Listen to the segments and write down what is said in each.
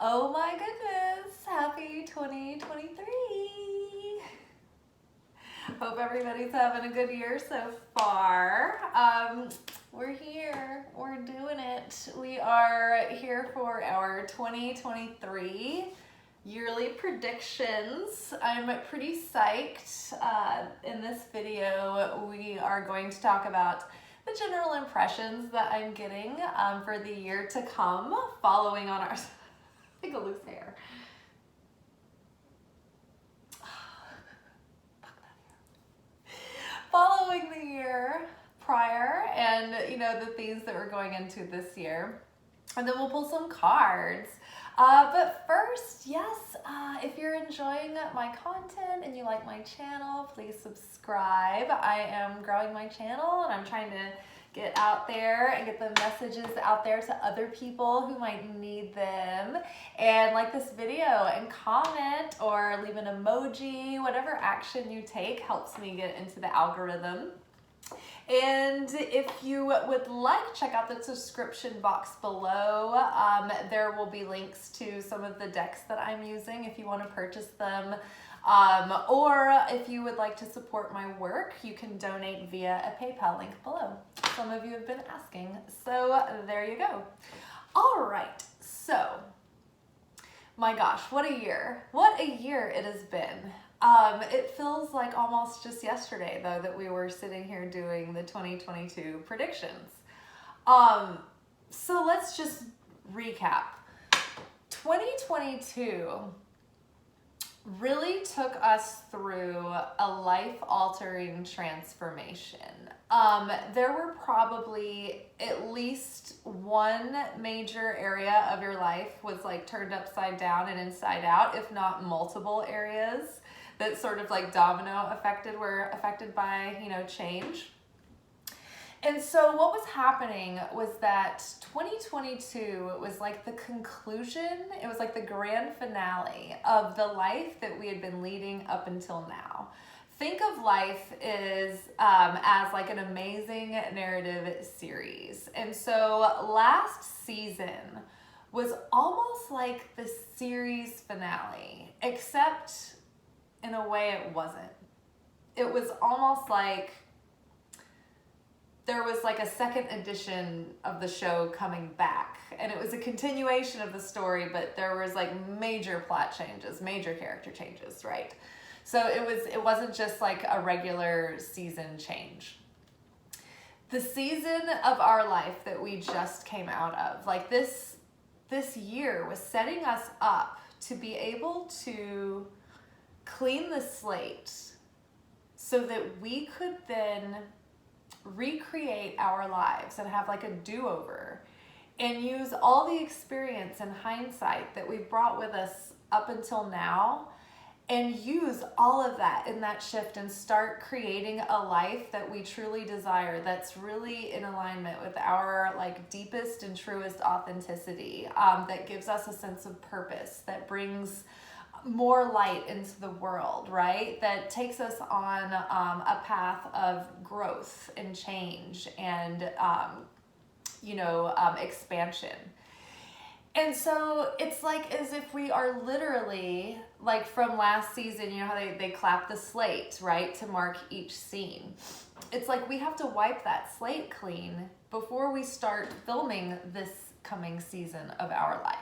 Oh my goodness, happy 2023. Hope everybody's having a good year so far. We're here, we're doing it. We are here for our 2023 yearly predictions. I'm pretty psyched. In this video, we are going to talk about the general impressions that I'm getting for the year to come, following on our, I think a loose hair. Following the year prior and, the themes that we're going into this year. And then we'll pull some cards. But first, yes, if you're enjoying my content and you like my channel, please subscribe. I am growing my channel and I'm trying to get out there and get the messages out there to other people who might need them. And like this video and comment or leave an emoji, whatever action you take helps me get into the algorithm. And if you would like, check out the description box below. There will be links to some of the decks that I'm using if you want to purchase them. Or if you would like to support my work, you can donate via a PayPal link below. Some of you have been asking, so there you go. All right, so my gosh, what a year. What a year it has been. It feels like almost just yesterday, though, that we were sitting here doing the 2022 predictions. So let's just recap. 2022 really took us through a life-altering transformation. There were probably at least one major area of your life was like turned upside down and inside out, if not multiple areas that sort of like domino were affected by, change. And so what was happening was that 2022 was like the conclusion, it was like the grand finale of the life that we had been leading up until now. Think of life as like an amazing narrative series. And so last season was almost like the series finale, except in a way it wasn't. It was almost like there was like a second edition of the show coming back, and it was a continuation of the story, but there was like major plot changes, major character changes, right? So it wasn't just like a regular season change. The season of our life that we just came out of, like this year was setting us up to be able to clean the slate so that we could then recreate our lives and have like a do-over and use all the experience and hindsight that we've brought with us up until now and use all of that in that shift and start creating a life that we truly desire, that's really in alignment with our like deepest and truest authenticity, that gives us a sense of purpose, that brings more light into the world, right? That takes us on a path of growth and change and, expansion. And so it's like as if we are literally, like from last season, you know how they clap the slate, right, to mark each scene. It's like we have to wipe that slate clean before we start filming this coming season of our life.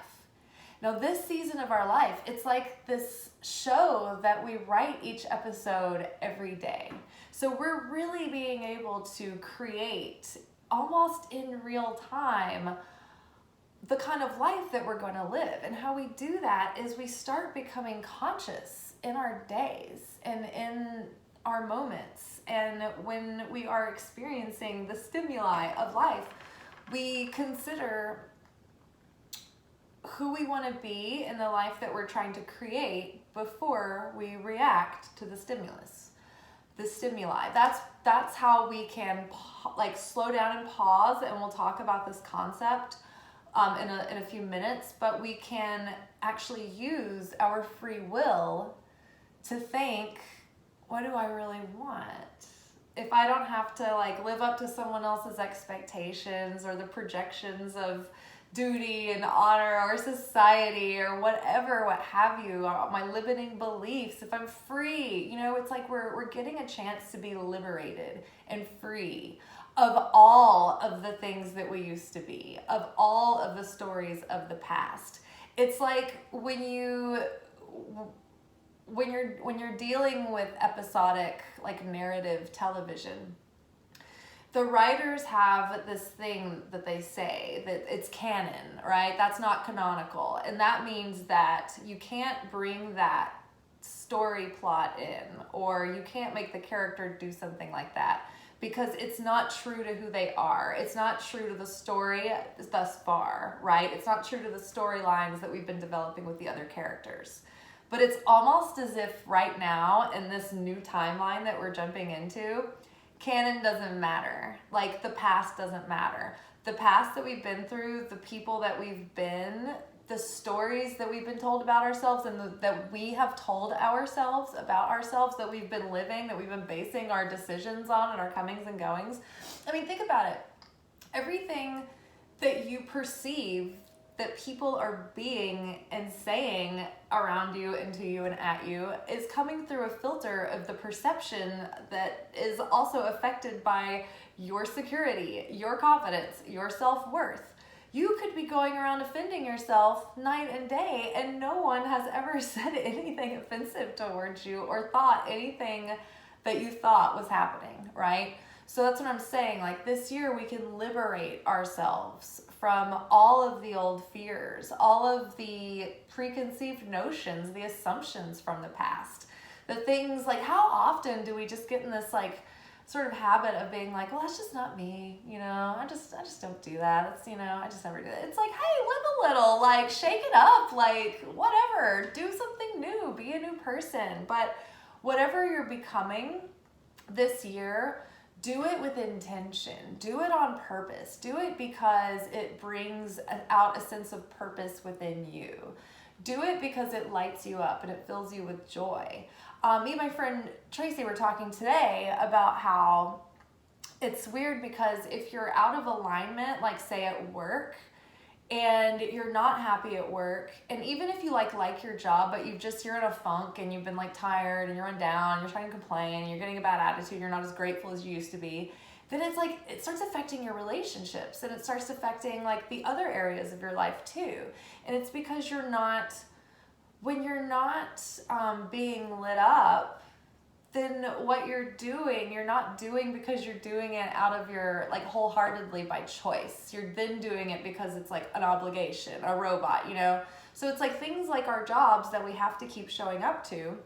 Now, this season of our life, it's like this show that we write each episode every day. So we're really being able to create almost in real time the kind of life that we're going to live. And how we do that is we start becoming conscious in our days and in our moments. And when we are experiencing the stimuli of life, we consider who we want to be in the life that we're trying to create before we react to the stimuli. That's how we can slow down and pause, and we'll talk about this concept in a few minutes, but we can actually use our free will to think, what do I really want? If I don't have to live up to someone else's expectations or the projections of duty and honor or society or whatever, what have you, my limiting beliefs, if I'm free, it's like we're getting a chance to be liberated and free of all of the things that we used to be, of all of the stories of the past. It's like when you're dealing with episodic, like, narrative television, the writers have this thing that they say that it's canon, right? That's not canonical. And that means that you can't bring that story plot in, or you can't make the character do something like that, because it's not true to who they are. It's not true to the story thus far, right? It's not true to the storylines that we've been developing with the other characters. But it's almost as if right now, in this new timeline that we're jumping into, canon doesn't matter. Like, the past doesn't matter. The past that we've been through, the people that we've been, the stories that we've been told about ourselves, and that we have told ourselves about ourselves, that we've been living, that we've been basing our decisions on and our comings and goings. I mean, think about it. Everything that you perceive that people are being and saying around you and to you and at you is coming through a filter of the perception that is also affected by your security, your confidence, your self-worth. You could be going around offending yourself night and day, and no one has ever said anything offensive towards you or thought anything that you thought was happening, right? So that's what I'm saying. Like, this year we can liberate ourselves from all of the old fears, all of the preconceived notions, the assumptions from the past. The things, like, how often do we just get in this, like, sort of habit of being like, well, that's just not me, I just don't do that. It's, I just never do that. It's like, hey, live a little, like, shake it up, like, whatever, do something new, be a new person. But whatever you're becoming this year, do it with intention. Do it on purpose. Do it because it brings out a sense of purpose within you. Do it because it lights you up and it fills you with joy. Me and my friend Tracy were talking today about how it's weird because if you're out of alignment, like, say at work, and you're not happy at work, and even if you like your job, but you're in a funk and you've been, like, tired and you're run down, you're trying to complain, and you're getting a bad attitude, you're not as grateful as you used to be, then it's like it starts affecting your relationships, and it starts affecting, like, the other areas of your life too. And it's because when you're not being lit up, then what you're not doing because you're doing it out of your, like, wholeheartedly by choice. You're then doing it because it's like an obligation, a robot, So it's like things like our jobs that we have to keep showing up to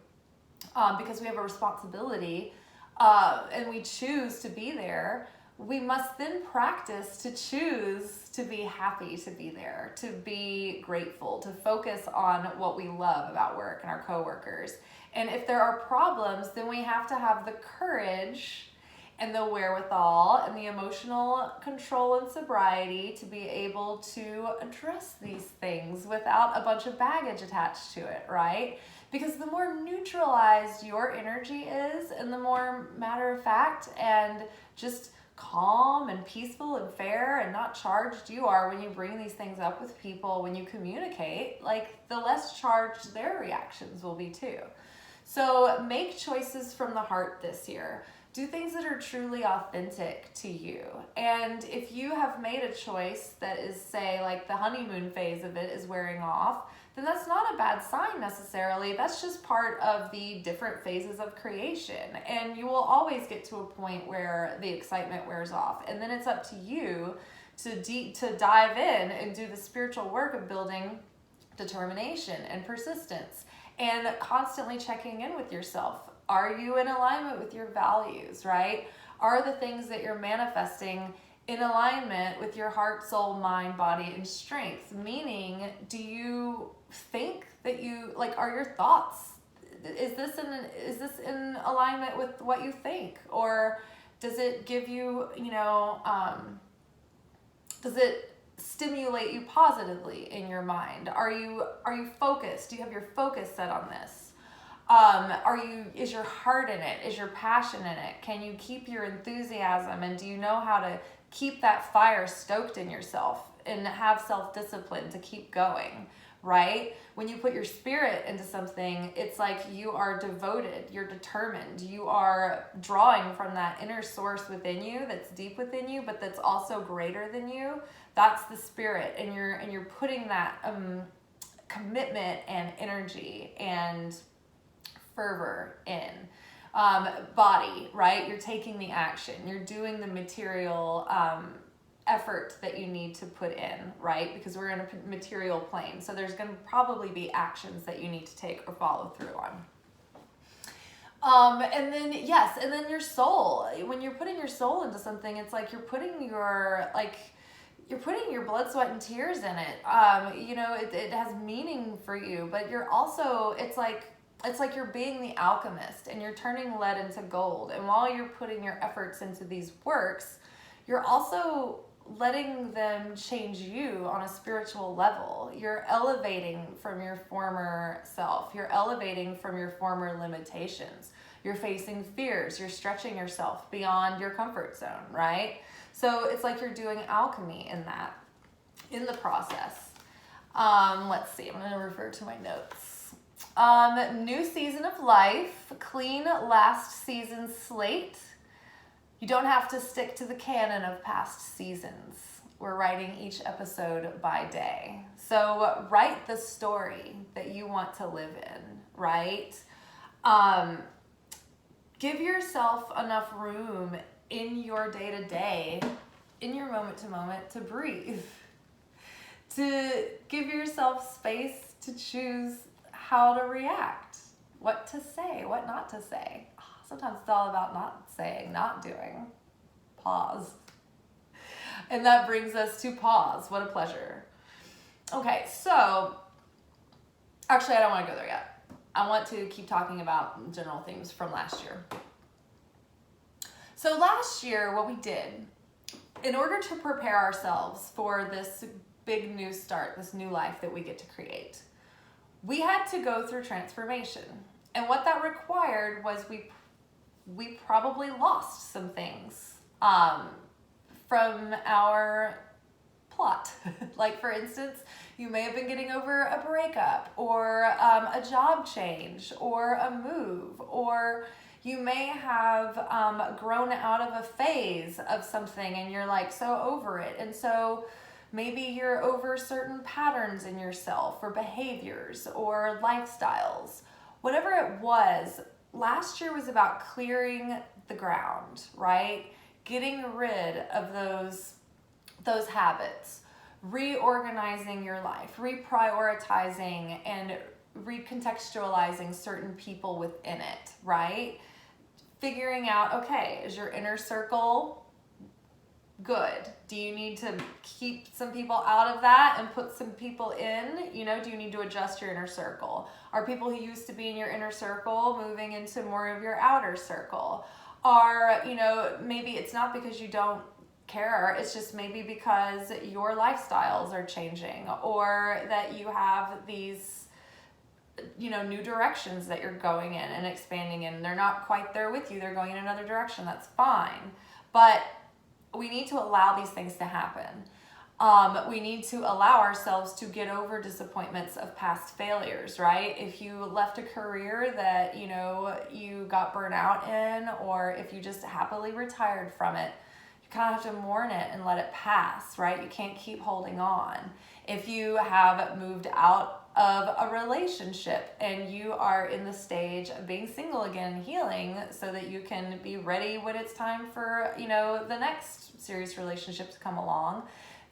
because we have a responsibility and we choose to be there. We must then practice to choose to be happy to be there, to be grateful, to focus on what we love about work and our coworkers. And if there are problems, then we have to have the courage and the wherewithal and the emotional control and sobriety to be able to address these things without a bunch of baggage attached to it, right? Because the more neutralized your energy is, and the more matter of fact and just calm and peaceful and fair and not charged you are when you bring these things up with people, when you communicate, like, the less charged their reactions will be too. So make choices from the heart this year. Do things that are truly authentic to you. And if you have made a choice that is, say, like, the honeymoon phase of it is wearing off, then that's not a bad sign necessarily. That's just part of the different phases of creation. And you will always get to a point where the excitement wears off. And then it's up to you to dive in and do the spiritual work of building determination and persistence and constantly checking in with yourself. Are you in alignment with your values, right? Are the things that you're manifesting in alignment with your heart, soul, mind, body, and strength? Meaning, do you think that are your thoughts, is this in alignment with what you think? Or does it give you, does it stimulate you positively in your mind? Are you focused? Do you have your focus set on this? Is your heart in it? Is your passion in it? Can you keep your enthusiasm? And do you know how to keep that fire stoked in yourself and have self-discipline to keep going, right? When you put your spirit into something, it's like you are devoted, you're determined, you are drawing from that inner source within you that's deep within you, but that's also greater than you. That's the spirit, and you're putting that commitment and energy and fervor in. Body, right? You're taking the action, you're doing the material effort that you need to put in, right? Because we're in a material plane, so there's going to probably be actions that you need to take or follow through on. And then your soul. When you're putting your soul into something, it's like you're putting your blood, sweat, and tears in it. It has meaning for you, but you're also, it's like you're being the alchemist and you're turning lead into gold. And while you're putting your efforts into these works, you're also letting them change you on a spiritual level. You're elevating from your former self. You're elevating from your former limitations. You're facing fears. You're stretching yourself beyond your comfort zone, right? So it's like you're doing alchemy in the process. Let's see, I'm going to refer to my notes. New season of life, clean last season's slate. You don't have to stick to the canon of past seasons. We're writing each episode by day. So write the story that you want to live in, right? Give yourself enough room in your day-to-day, in your moment-to-moment, to breathe. To give yourself space to choose how to react, what to say, what not to say. Sometimes it's all about not saying, not doing. Pause. And that brings us to pause. What a pleasure. Okay, so actually I don't want to go there yet. I want to keep talking about general themes from last year. So last year, what we did, in order to prepare ourselves for this big new start, this new life that we get to create, we had to go through transformation. And what that required was we probably lost some things from our plot. Like, for instance, you may have been getting over a breakup or a job change or a move, or you may have grown out of a phase of something and you're like so over it. And so maybe you're over certain patterns in yourself or behaviors or lifestyles. Whatever it was, last year was about clearing the ground, right? Getting rid of those habits, reorganizing your life, reprioritizing and recontextualizing certain people within it, right? Figuring out, okay, is your inner circle good? Do you need to keep some people out of that and put some people in? Do you need to adjust your inner circle? Are people who used to be in your inner circle moving into more of your outer circle? Or, maybe it's not because you don't care, it's just maybe because your lifestyles are changing, or that you have these new directions that you're going in and expanding in. They're not quite there with you. They're going in another direction. That's fine. But we need to allow these things to happen. We need to allow ourselves to get over disappointments of past failures, right? If you left a career that, you got burnt out in, or if you just happily retired from it, you kind of have to mourn it and let it pass, right? You can't keep holding on. If you have moved out of a relationship and you are in the stage of being single again, healing, so that you can be ready when it's time for, the next serious relationship to come along,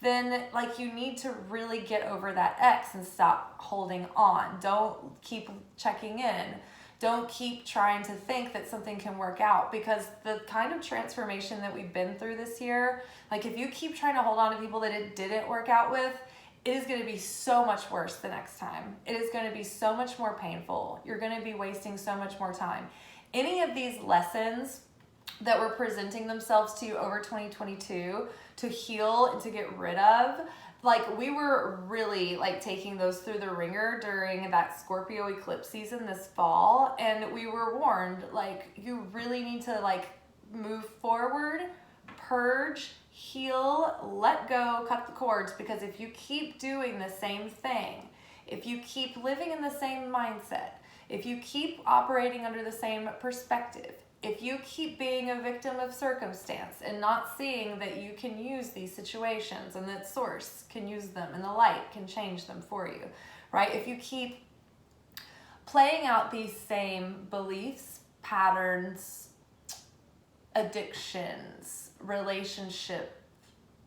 then you need to really get over that ex and stop holding on. Don't keep checking in. Don't keep trying to think that something can work out, because the kind of transformation that we've been through this year, if you keep trying to hold on to people that it didn't work out with, it is going to be so much worse the next time. It is going to be so much more painful. You're going to be wasting so much more time. Any of these lessons that were presenting themselves to you over 2022 to heal and to get rid of, we were really taking those through the ringer during that Scorpio eclipse season this fall. And we were warned, you really need to move forward, purge, heal, let go, cut the cords, because if you keep doing the same thing, if you keep living in the same mindset, if you keep operating under the same perspective, if you keep being a victim of circumstance and not seeing that you can use these situations and that source can use them and the light can change them for you, right? If you keep playing out these same beliefs, patterns, addictions, relationship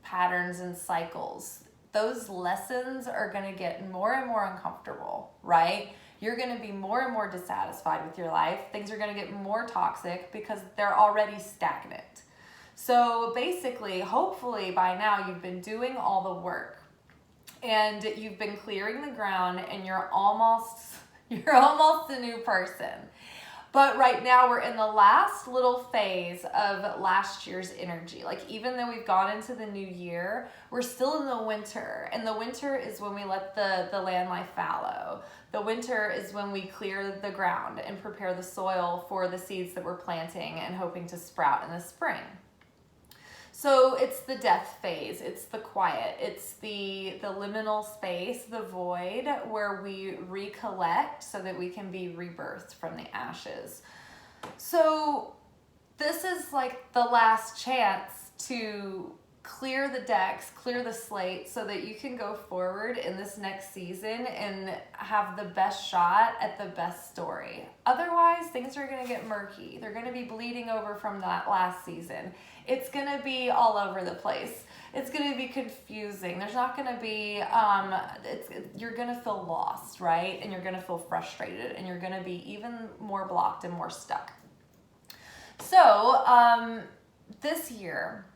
patterns and cycles, those lessons are going to get more and more uncomfortable, right? You're going to be more and more dissatisfied with your life. Things are going to get more toxic because they're already stagnant. So basically, hopefully by now you've been doing all the work and you've been clearing the ground and you're almost a new person. But right now we're in the last little phase of last year's energy. Like, even though we've gone into the new year, we're still in the winter. And the winter is when we let the land lie fallow. The winter is when we clear the ground and prepare the soil for the seeds that we're planting and hoping to sprout in the spring. So it's the death phase, it's the quiet, it's the liminal space, the void, where we recollect so that we can be rebirthed from the ashes. So this is like the last chance to clear the decks, clear the slate, so that you can go forward in this next season and have the best shot at the best story. Otherwise, things are going to get murky. They're going to be bleeding over from that last season. It's going to be all over the place. It's going to be confusing. There's not going to be, you're going to feel lost, right? And you're going to feel frustrated, and you're going to be even more blocked and more stuck. So, this year,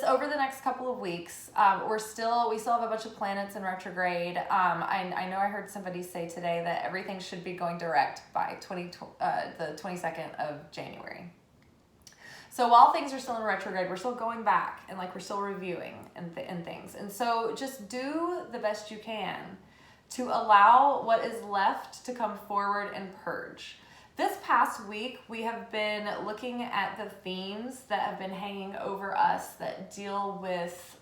over the next couple of weeks, we still have a bunch of planets in retrograde. I know I heard somebody say today that everything should be going direct by the 22nd of January. So while things are still in retrograde, we're still going back and we're still reviewing and things. And so just do the best you can to allow what is left to come forward and purge. This past week, we have been looking at the themes that have been hanging over us that deal with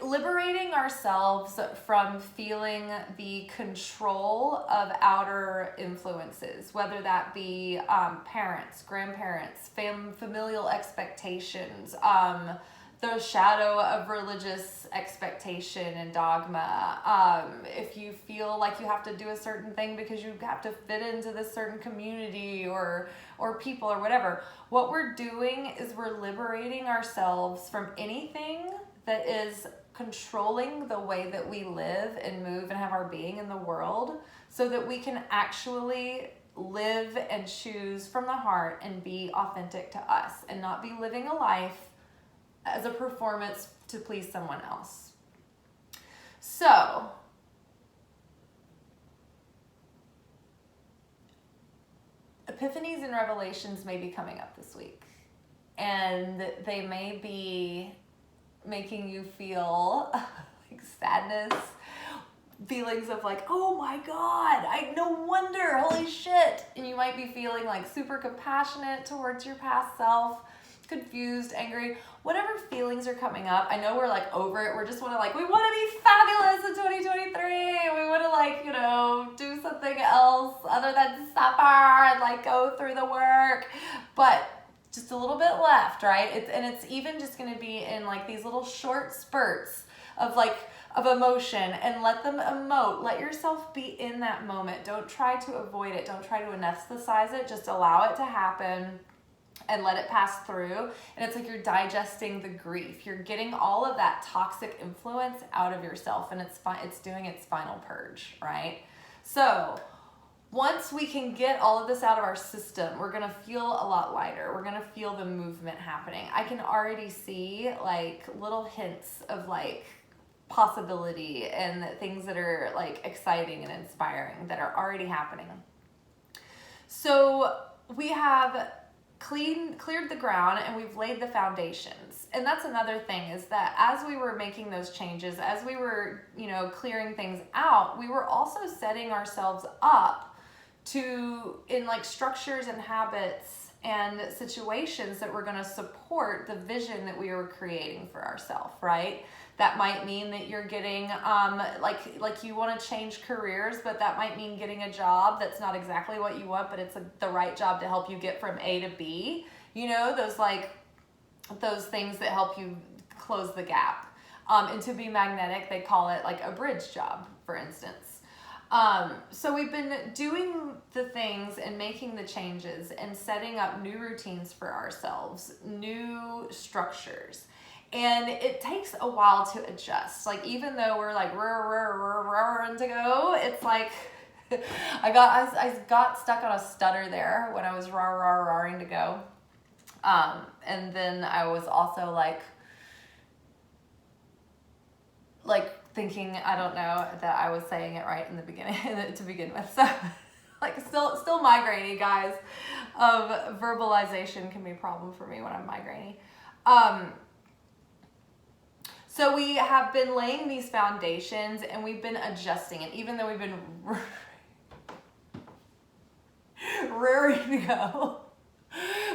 liberating ourselves from feeling the control of outer influences, whether that be parents, grandparents, familial expectations, the shadow of religious expectation and dogma. If you feel like you have to do a certain thing because you have to fit into this certain community or people or whatever, what we're doing is we're liberating ourselves from anything that is controlling the way that we live and move and have our being in the world, so that we can actually live and choose from the heart and be authentic to us and not be living a life as a performance to please someone else. So, epiphanies and revelations may be coming up this week, and they may be making you feel like sadness, feelings of oh my God, no wonder, holy shit. And you might be feeling super compassionate towards your past self, confused, angry, whatever feelings are coming up. I know we're over it. We're just want to we want to be fabulous in 2023. We want to do something else other than suffer and go through the work. But just a little bit left, right? It's even just going to be in these little short spurts of emotion, and let them emote. Let yourself be in that moment. Don't try to avoid it. Don't try to anesthetize it. Just allow it to happen and let it pass through. And it's you're digesting the grief. You're getting all of that toxic influence out of yourself, and it's doing its final purge, right? So once we can get all of this out of our system, we're going to feel a lot lighter. We're going to feel the movement happening. I can already see little hints of possibility and things that are exciting and inspiring that are already happening. So we have cleared the ground and we've laid the foundations. And that's another thing, is that as we were making those changes, as we were, clearing things out, we were also setting ourselves up to, in structures and habits and situations that were going to support the vision that we were creating for ourselves, right? That might mean that you're getting, like you want to change careers, but that might mean getting a job that's not exactly what you want, but it's the right job to help you get from A to B. You know, those things that help you close the gap. And to be magnetic, they call it like a bridge job, for instance. So we've been doing the things and making the changes and setting up new routines for ourselves, new structures. And it takes a while to adjust. Like, even though we're like roaring to go, it's like I got stuck on a stutter there when I was roaring to go. And then I was also like thinking, I don't know that I was saying it right in the beginning to begin with. So like still migrainy, guys. Verbalization can be a problem for me when I'm migrainy. So we have been laying these foundations and we've been adjusting it, even though we've been raring to go.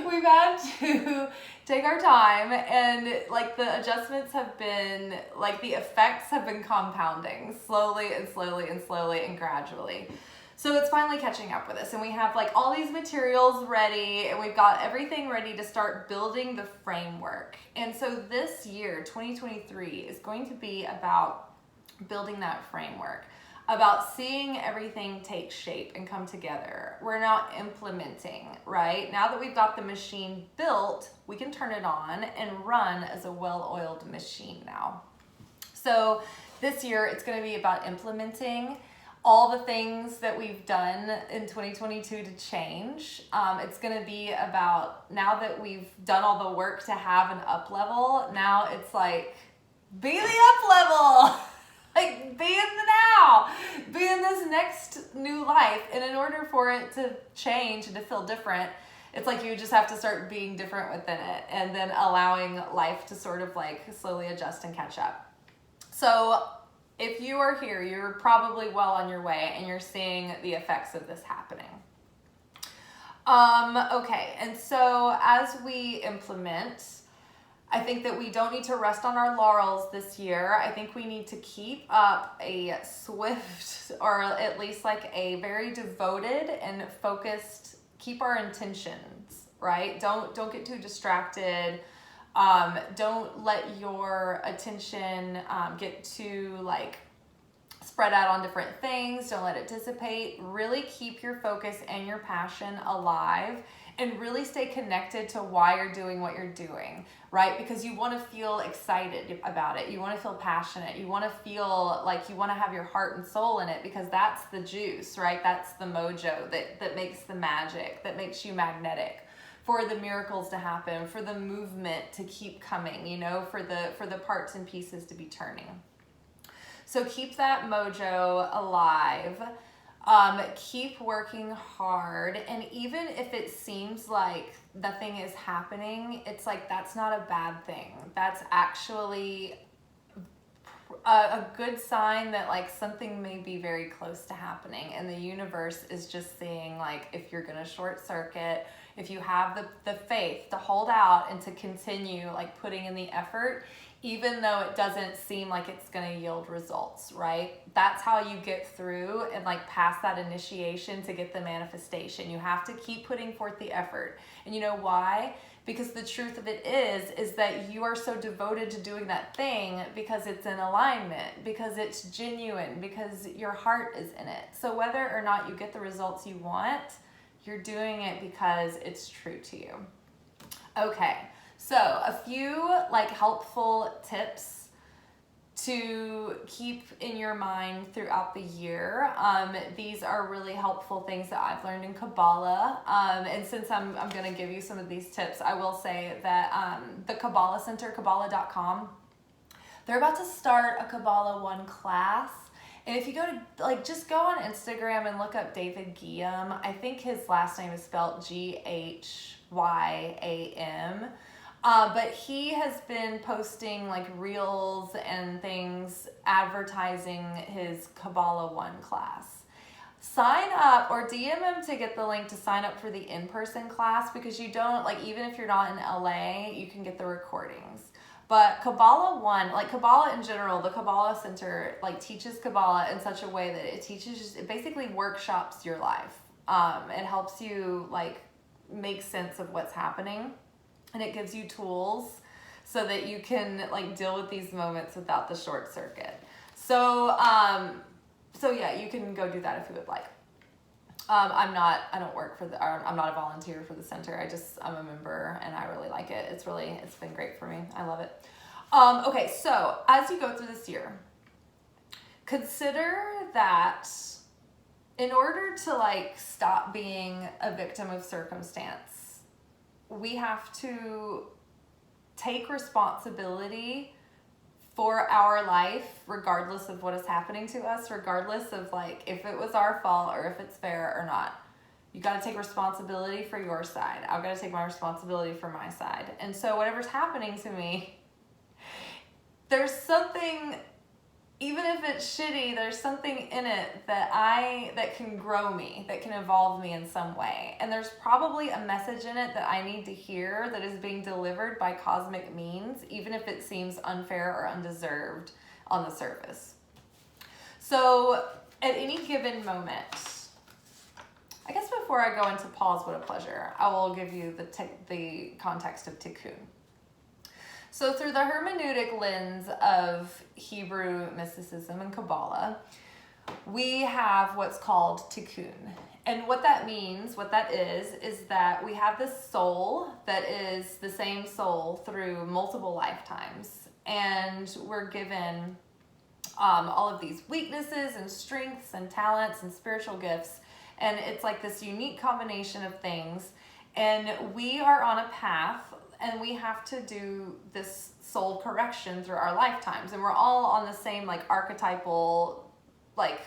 We've had to take our time, and like the adjustments have been, like the effects have been compounding slowly and slowly and slowly and gradually. So it's finally catching up with us, and we have like all these materials ready, and we've got everything ready to start building the framework. And so this year, 2023, is going to be about building that framework, about seeing everything take shape and come together. We're now implementing, right? Now that we've got the machine built, we can turn it on and run as a well-oiled machine now. So this year, it's going to be about implementing all the things that we've done in 2022 to change. It's going to be about, now that we've done all the work to have an up level, now it's like, be the up level. Like, be in the now, be in this next new life. And in order for it to change and to feel different, it's like you just have to start being different within it, and then allowing life to sort of like slowly adjust and catch up. So if you are here, you're probably well on your way and you're seeing the effects of this happening. Okay, and so as we implement, I think that we don't need to rest on our laurels this year. I think we need to keep up a swift, or at least like a very devoted and focused, keep our intentions, right? Don't get too distracted. Don't let your attention get too like spread out on different things. Don't let it dissipate. Really keep your focus and your passion alive, and really stay connected to why you're doing what you're doing, right? Because you want to feel excited about it. You want to feel passionate. You want to feel like you want to have your heart and soul in it, because that's the juice, right? That's the mojo that makes the magic, that makes you magnetic for the miracles to happen, for the movement to keep coming, you know, for the parts and pieces to be turning. So keep that mojo alive. Keep working hard, and even if it seems like nothing is happening, it's like that's not a bad thing. That's actually a good sign that like something may be very close to happening, and the universe is just seeing like if you're gonna short circuit, if you have the faith to hold out and to continue like putting in the effort, even though it doesn't seem like it's going to yield results, right? That's how you get through and like past that initiation to get the manifestation. You have to keep putting forth the effort. And you know why? Because the truth of it is that you are so devoted to doing that thing because it's in alignment, because it's genuine, because your heart is in it. So whether or not you get the results you want, you're doing it because it's true to you. Okay. So a few like helpful tips to keep in your mind throughout the year. These are really helpful things that I've learned in Kabbalah. And since I'm going to give you some of these tips, I will say that the Kabbalah Center, Kabbalah.com, they're about to start a Kabbalah 1 class. And if you go to, like, just go on Instagram and look up David Guillaume. I think his last name is spelled Gyam. But he has been posting like reels and things advertising his Kabbalah 1 class. sign up or DM him to get the link to sign up for the in-person class, because you don't, like, even if you're not in LA, you can get the recordings. But Kabbalah One, like Kabbalah in general, the Kabbalah Center, like, teaches Kabbalah in such a way that it basically workshops your life. It helps you, like, make sense of what's happening, and it gives you tools so that you can, like, deal with these moments without the short circuit. So yeah, you can go do that if you would like. I'm not a volunteer for the center. I'm a member, and I really like it. It's been great for me. I love it. Okay, so as you go through this year, consider that in order to, like, stop being a victim of circumstance, we have to take responsibility for our life, regardless of what is happening to us, regardless of, like, if it was our fault or if it's fair or not. You got to take responsibility for your side. I've got to take my responsibility for my side. And so whatever's happening to me, there's something, even if it's shitty, there's something in it that can grow me, that can evolve me in some way. And there's probably a message in it that I need to hear that is being delivered by cosmic means, even if it seems unfair or undeserved on the surface. So at any given moment, I guess before I go into Pause, What a Pleasure, I will give you the context of tikkun. So through the hermeneutic lens of Hebrew mysticism and Kabbalah, we have what's called tikkun. And what that means, what that is that we have this soul that is the same soul through multiple lifetimes. And we're given all of these weaknesses and strengths and talents and spiritual gifts. And it's like this unique combination of things. And we are on a path, and we have to do this soul correction through our lifetimes. And we're all on the same, like, archetypal, like,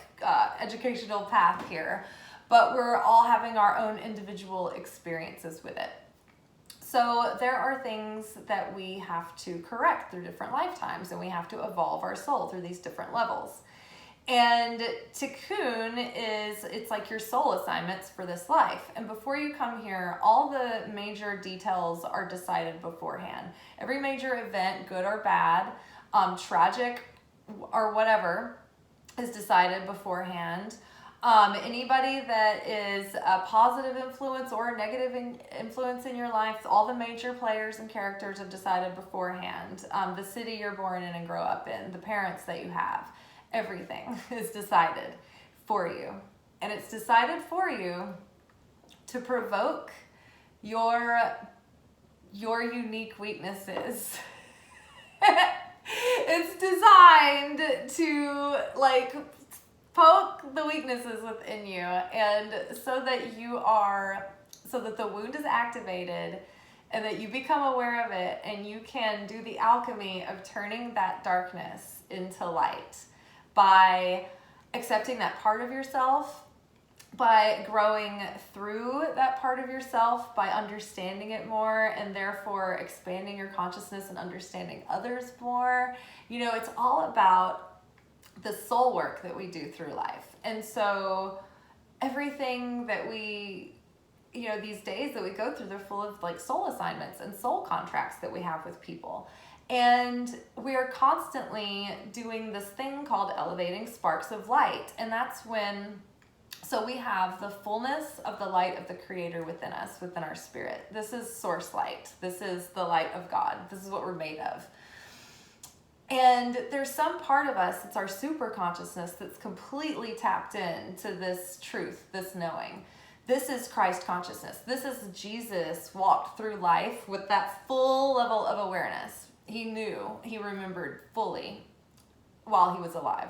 educational path here. But we're all having our own individual experiences with it. So there are things that we have to correct through different lifetimes, and we have to evolve our soul through these different levels. And tikkun it's like your soul assignments for this life. And before you come here, all the major details are decided beforehand. Every major event, good or bad, tragic or whatever, is decided beforehand. Anybody that is a positive influence or a negative influence in your life, all the major players and characters are decided beforehand. The city you're born in and grow up in, the parents that you have. Everything is decided for you. And it's decided for you to provoke your unique weaknesses. It's designed to, like, poke the weaknesses within you, and so that the wound is activated and that you become aware of it, and you can do the alchemy of turning that darkness into light. By accepting that part of yourself, by growing through that part of yourself, by understanding it more, and therefore expanding your consciousness and understanding others more. You know, it's all about the soul work that we do through life. And so everything that we, you know, these days that we go through, they're full of, like, soul assignments and soul contracts that we have with people. And we are constantly doing this thing called elevating sparks of light. And that's when, so we have the fullness of the light of the Creator within us, within our spirit. This is source light. This is the light of God. This is what we're made of. And there's some part of us, it's our super consciousness, that's completely tapped into this truth, this knowing. This is Christ consciousness. This is Jesus walked through life with that full level of awareness. He knew, he remembered fully while he was alive.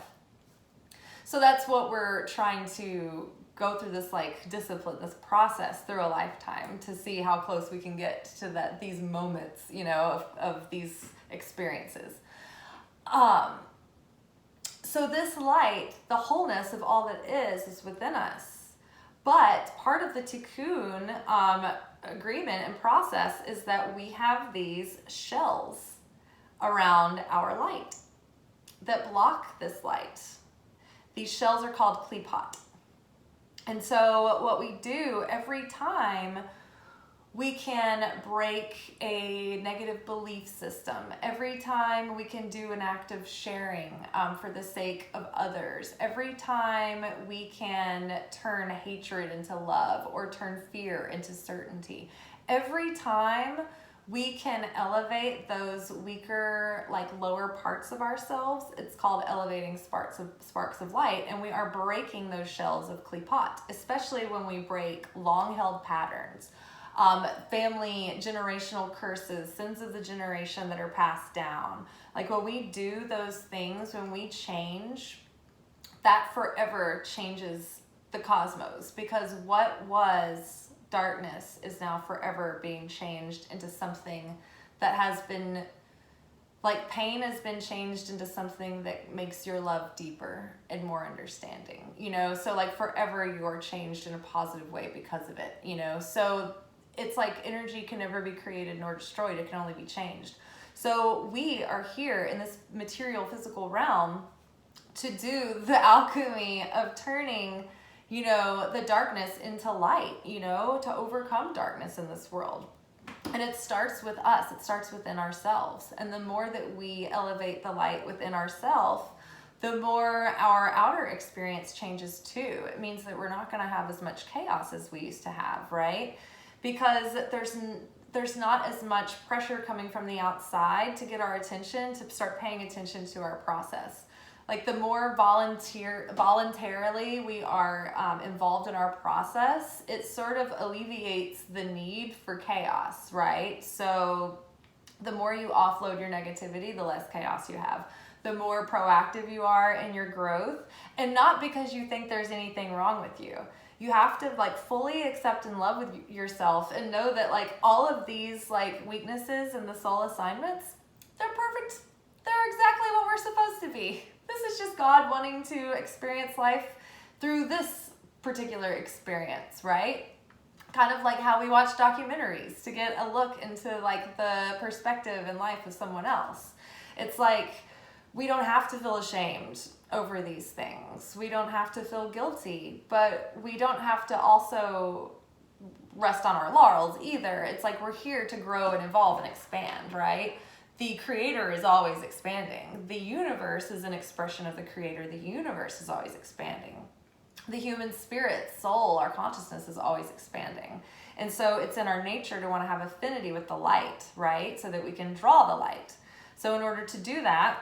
So that's what we're trying to go through, this, like, discipline, this process through a lifetime, to see how close we can get to these moments, you know, of these experiences. So this light, the wholeness of all that is within us. But part of the tikkun agreement and process is that we have these shells around our light that block this light. These shells are called klipot. And so what we do every time we can break a negative belief system, every time we can do an act of sharing for the sake of others, every time we can turn hatred into love or turn fear into certainty, every time we can elevate those weaker, like lower parts of ourselves. It's called elevating sparks of light, and we are breaking those shells of klipot, especially when we break long-held patterns, family generational curses, sins of the generation that are passed down. Like when we do those things, when we change, that forever changes the cosmos, because what was darkness is now forever being changed into something that has been, like pain has been changed into something that makes your love deeper and more understanding, you know? So like forever you're changed in a positive way because of it, you know? So it's like energy can never be created nor destroyed. It can only be changed. So we are here in this material physical realm to do the alchemy of turning, you know, the darkness into light, you know, to overcome darkness in this world. And it starts with us. It starts within ourselves. And the more that we elevate the light within ourselves, the more our outer experience changes too. It means that we're not going to have as much chaos as we used to have, right? Because there's not as much pressure coming from the outside to get our attention, to start paying attention to our process. Like the more voluntarily we are involved in our process, it sort of alleviates the need for chaos, right? So the more you offload your negativity, the less chaos you have. The more proactive you are in your growth, and not because you think there's anything wrong with you. You have to like fully accept and love with yourself and know that like all of these like weaknesses and the soul assignments, they're perfect. They're exactly what we're supposed to be. This is just God wanting to experience life through this particular experience, right? Kind of like how we watch documentaries to get a look into like the perspective and life of someone else. It's like we don't have to feel ashamed over these things. We don't have to feel guilty, but we don't have to also rest on our laurels either. It's like we're here to grow and evolve and expand, right? The creator is always expanding. The universe is an expression of the creator. The universe is always expanding. The human spirit, soul, our consciousness is always expanding. And so it's in our nature to want to have affinity with the light, right? So that we can draw the light. So in order to do that,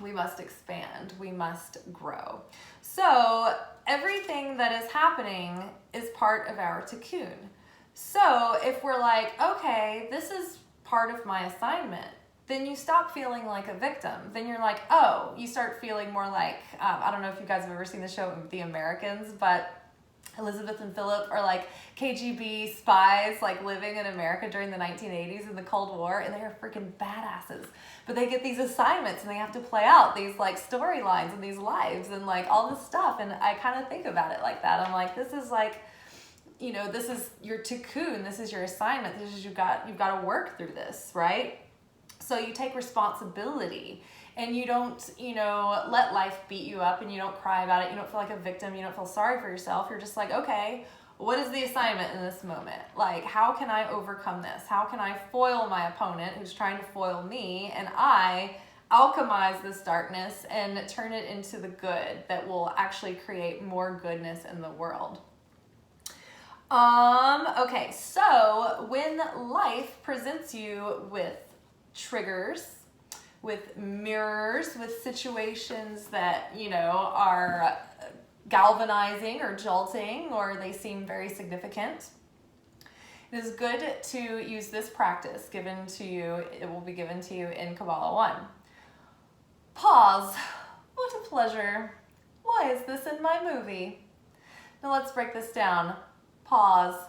we must expand, we must grow. So everything that is happening is part of our cocoon. So if we're like, okay, this is part of my assignment, then you stop feeling like a victim. Then you're like, oh, you start feeling more like, I don't know if you guys have ever seen the show The Americans, but Elizabeth and Philip are like KGB spies like living in America during the 1980s in the Cold War, and they're freaking badasses. But they get these assignments and they have to play out these like storylines and these lives and like all this stuff. And I kind of think about it like that. I'm like, this is like, you know, this is your cocoon. This is your assignment. This is you've got to work through this, right? So you take responsibility. And you don't, you know, let life beat you up and you don't cry about it. You don't feel like a victim. You don't feel sorry for yourself. You're just like, okay, what is the assignment in this moment? Like, how can I overcome this? How can I foil my opponent who's trying to foil me? And I alchemize this darkness and turn it into the good that will actually create more goodness in the world. Okay, so when life presents you with triggers, with mirrors, with situations that, you know, are galvanizing or jolting, or they seem very significant, it is good to use this practice given to you. It will be given to you in Kabbalah 1. Pause. What a pleasure. Why is this in my movie? Now let's break this down. Pause.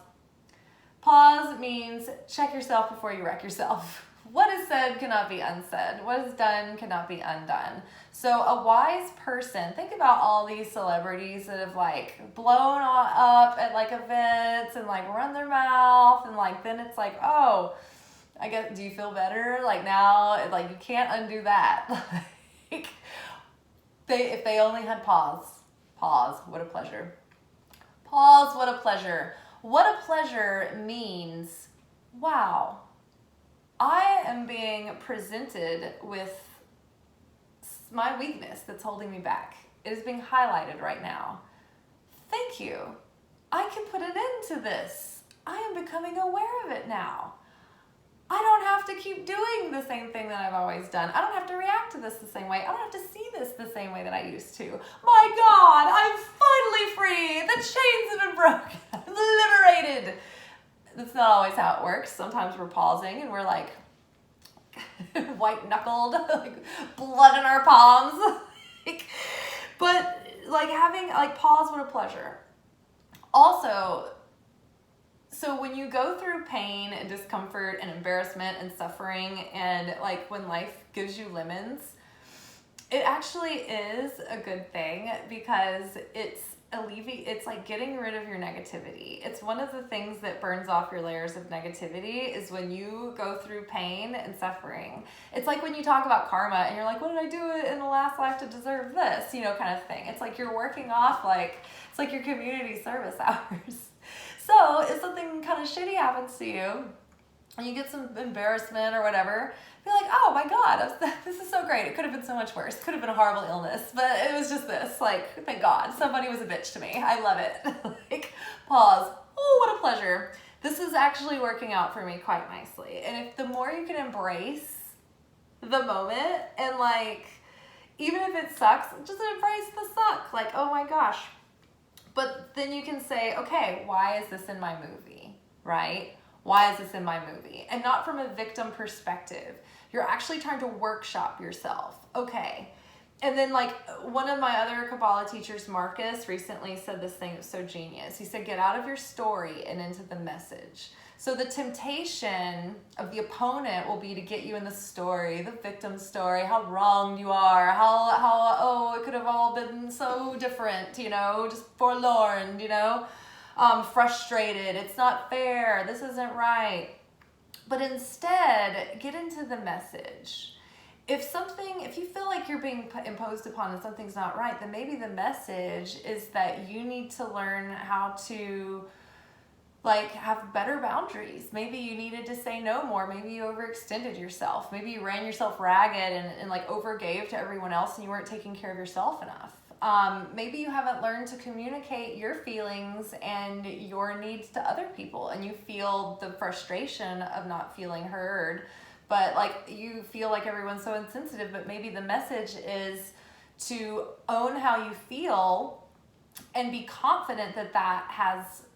Pause means check yourself before you wreck yourself. What is said cannot be unsaid. What is done cannot be undone. So a wise person, think about all these celebrities that have like blown up at like events and like run their mouth, and like then it's like, oh, I guess, do you feel better? Like now, like you can't undo that. Like if they only had pause, what a pleasure. Pause, what a pleasure. What a pleasure means, wow, I am being presented with my weakness that's holding me back. It is being highlighted right now. Thank you. I can put an end to this. I am becoming aware of it now. I don't have to keep doing the same thing that I've always done. I don't have to react to this the same way. I don't have to see this the same way that I used to. My God, I'm finally free. The chains have been broken. I'm liberated. That's not always how it works. Sometimes we're pausing and we're like white knuckled, like blood in our palms. But like having like pause, what a pleasure. Also, so when you go through pain and discomfort and embarrassment and suffering, and like when life gives you lemons, it actually is a good thing because it's like getting rid of your negativity. It's one of the things that burns off your layers of negativity is when you go through pain and suffering. It's like when you talk about karma and you're like, what did I do in the last life to deserve this? You know, kind of thing. It's like you're working off it's like your community service hours. So if something kind of shitty happens to you and you get some embarrassment or whatever, be like, oh my God, this is so great. It could have been so much worse. It could have been a horrible illness, but it was just this. Like, thank God, somebody was a bitch to me. I love it. Like, pause. Oh, what a pleasure. This is actually working out for me quite nicely. And if the more you can embrace the moment and like, even if it sucks, just embrace the suck. Like, oh my gosh. But then you can say, okay, why is this in my movie, right? Why is this in my movie? And not from a victim perspective. You're actually trying to workshop yourself. Okay. And then like one of my other Kabbalah teachers, Marcus, recently said this thing that was so genius. He said, get out of your story and into the message. So the temptation of the opponent will be to get you in the story, the victim story, how wrong you are, how it could have all been so different, you know, just forlorn, you know, frustrated, it's not fair, this isn't right. But instead, get into the message. If you feel like you're being imposed upon and something's not right, then maybe the message is that you need to learn how to like have better boundaries. Maybe you needed to say no more. Maybe you overextended yourself. Maybe you ran yourself ragged and like overgave to everyone else and you weren't taking care of yourself enough. Maybe you haven't learned to communicate your feelings and your needs to other people and you feel the frustration of not feeling heard, but like you feel like everyone's so insensitive, but maybe the message is to own how you feel and be confident that has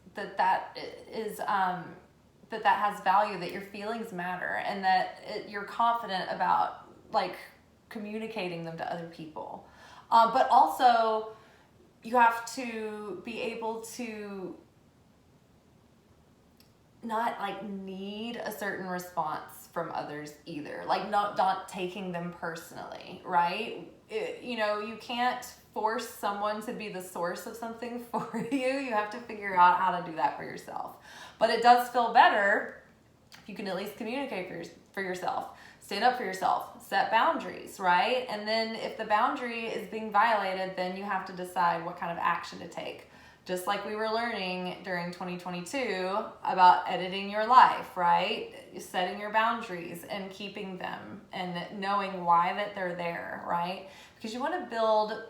value, that your feelings matter, and that you're confident about like communicating them to other people. But also you have to be able to not like need a certain response from others either, like not taking them personally, right? You can't force someone to be the source of something for you. You have to figure out how to do that for yourself. But it does feel better if you can at least communicate for yourself, stand up for yourself, set boundaries, right? And then if the boundary is being violated, then you have to decide what kind of action to take. Just like we were learning during 2022 about editing your life, right? Setting your boundaries and keeping them and knowing why that they're there, right? Because you want to build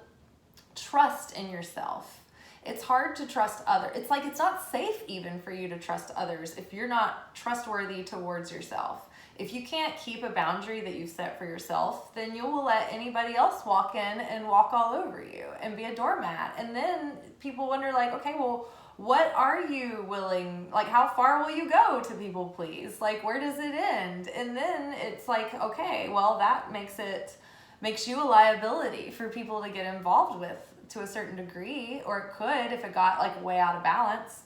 trust in yourself. It's hard to trust others. It's like it's not safe even for you to trust others if you're not trustworthy towards yourself. If you can't keep a boundary that you've set for yourself, then you will let anybody else walk in and walk all over you and be a doormat. And then people wonder like, okay, well, what are you willing, like how far will you go to people please? Like where does it end? And then it's like, okay, well that makes you a liability for people to get involved with to a certain degree, or it could if it got like way out of balance.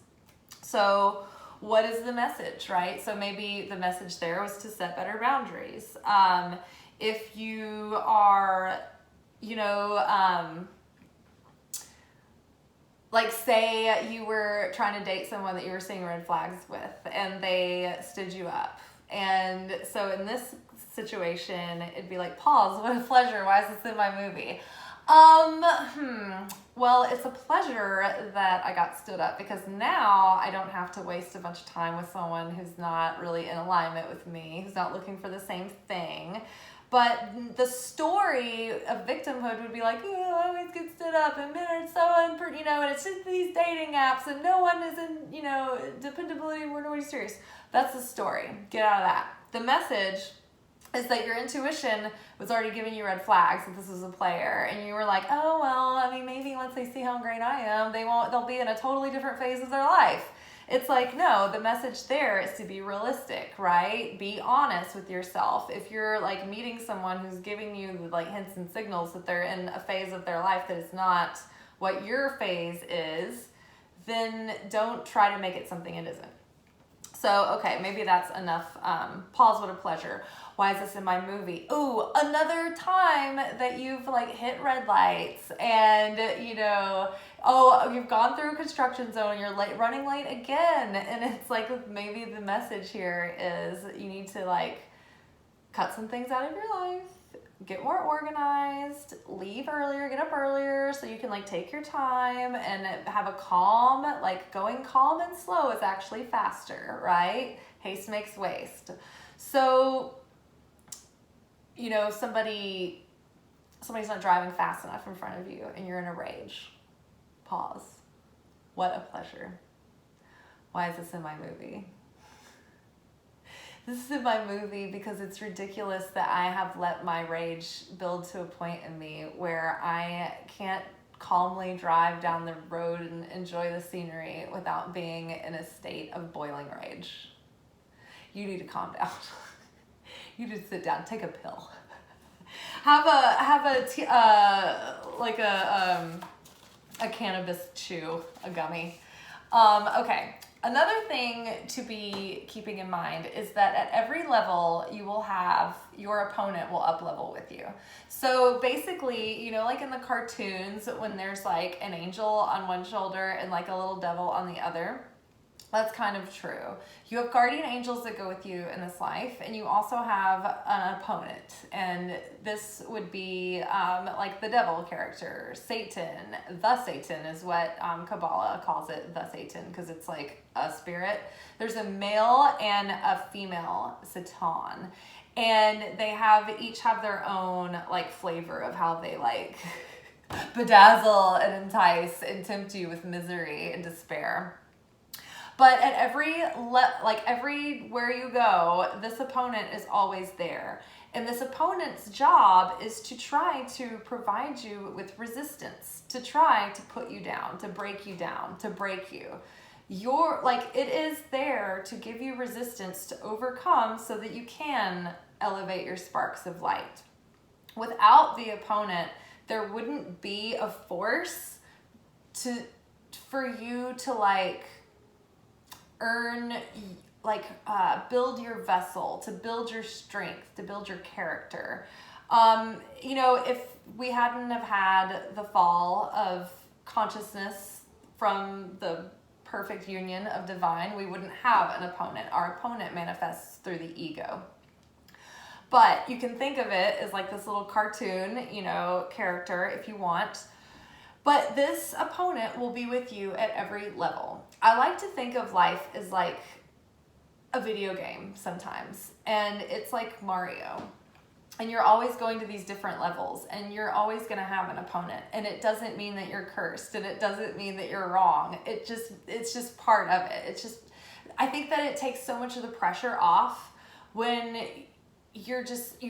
So what is the message, right? So maybe the message there was to set better boundaries. If you are, like say you were trying to date someone that you were seeing red flags with and they stood you up. And so in this situation, it'd be like, pause, what a pleasure. Why is this in my movie? Well, it's a pleasure that I got stood up, because now I don't have to waste a bunch of time with someone who's not really in alignment with me, who's not looking for the same thing. But the story of victimhood would be like, I always get stood up, and men are so and it's just these dating apps, and no one is in, dependability, we're nobody's serious. That's the story. Get out of that. The message is that your intuition was already giving you red flags that this was a player, and you were like, oh, well, maybe once they see how great I am, they'll be in a totally different phase of their life. It's like, no, the message there is to be realistic, right? Be honest with yourself. If you're like meeting someone who's giving you like hints and signals that they're in a phase of their life that is not what your phase is, then don't try to make it something it isn't. So, okay, maybe that's enough. Pause, what a pleasure. Why is this in my movie? Ooh, another time that you've like hit red lights and, you've gone through a construction zone and you're running late again. And it's like, maybe the message here is you need to like cut some things out of your life, get more organized, leave earlier, get up earlier so you can like take your time and have a calm, like going calm and slow is actually faster, right? Haste makes waste. So, somebody's not driving fast enough in front of you and you're in a rage. Pause. What a pleasure. Why is this in my movie? This is in my movie because it's ridiculous that I have let my rage build to a point in me where I can't calmly drive down the road and enjoy the scenery without being in a state of boiling rage. You need to calm down. You need to sit down, take a pill. Have a cannabis chew, a gummy. Okay. Another thing to be keeping in mind is that at every level you will have your opponent will up level with you. So basically, like in the cartoons when there's like an angel on one shoulder and like a little devil on the other, that's kind of true. You have guardian angels that go with you in this life, and you also have an opponent. And this would be like the devil character, Satan. The Satan is what Kabbalah calls it, the Satan, because it's like a spirit. There's a male and a female Satan. And they each have their own like flavor of how they like bedazzle and entice and tempt you with misery and despair. But at everywhere you go, this opponent is always there. And this opponent's job is to try to provide you with resistance, to try to put you down, to break you down, to break you. It is there to give you resistance to overcome so that you can elevate your sparks of light. Without the opponent, there wouldn't be a force for you to build your vessel, to build your strength, to build your character. If we hadn't have had the fall of consciousness from the perfect union of divine, we wouldn't have an opponent. Our opponent manifests through the ego. But you can think of it as like this little cartoon, character if you want. But this opponent will be with you at every level. I like to think of life as like a video game sometimes. And it's like Mario. And you're always going to these different levels. And you're always going to have an opponent. And it doesn't mean that you're cursed. And it doesn't mean that you're wrong. It's just part of it. I think that it takes so much of the pressure off when you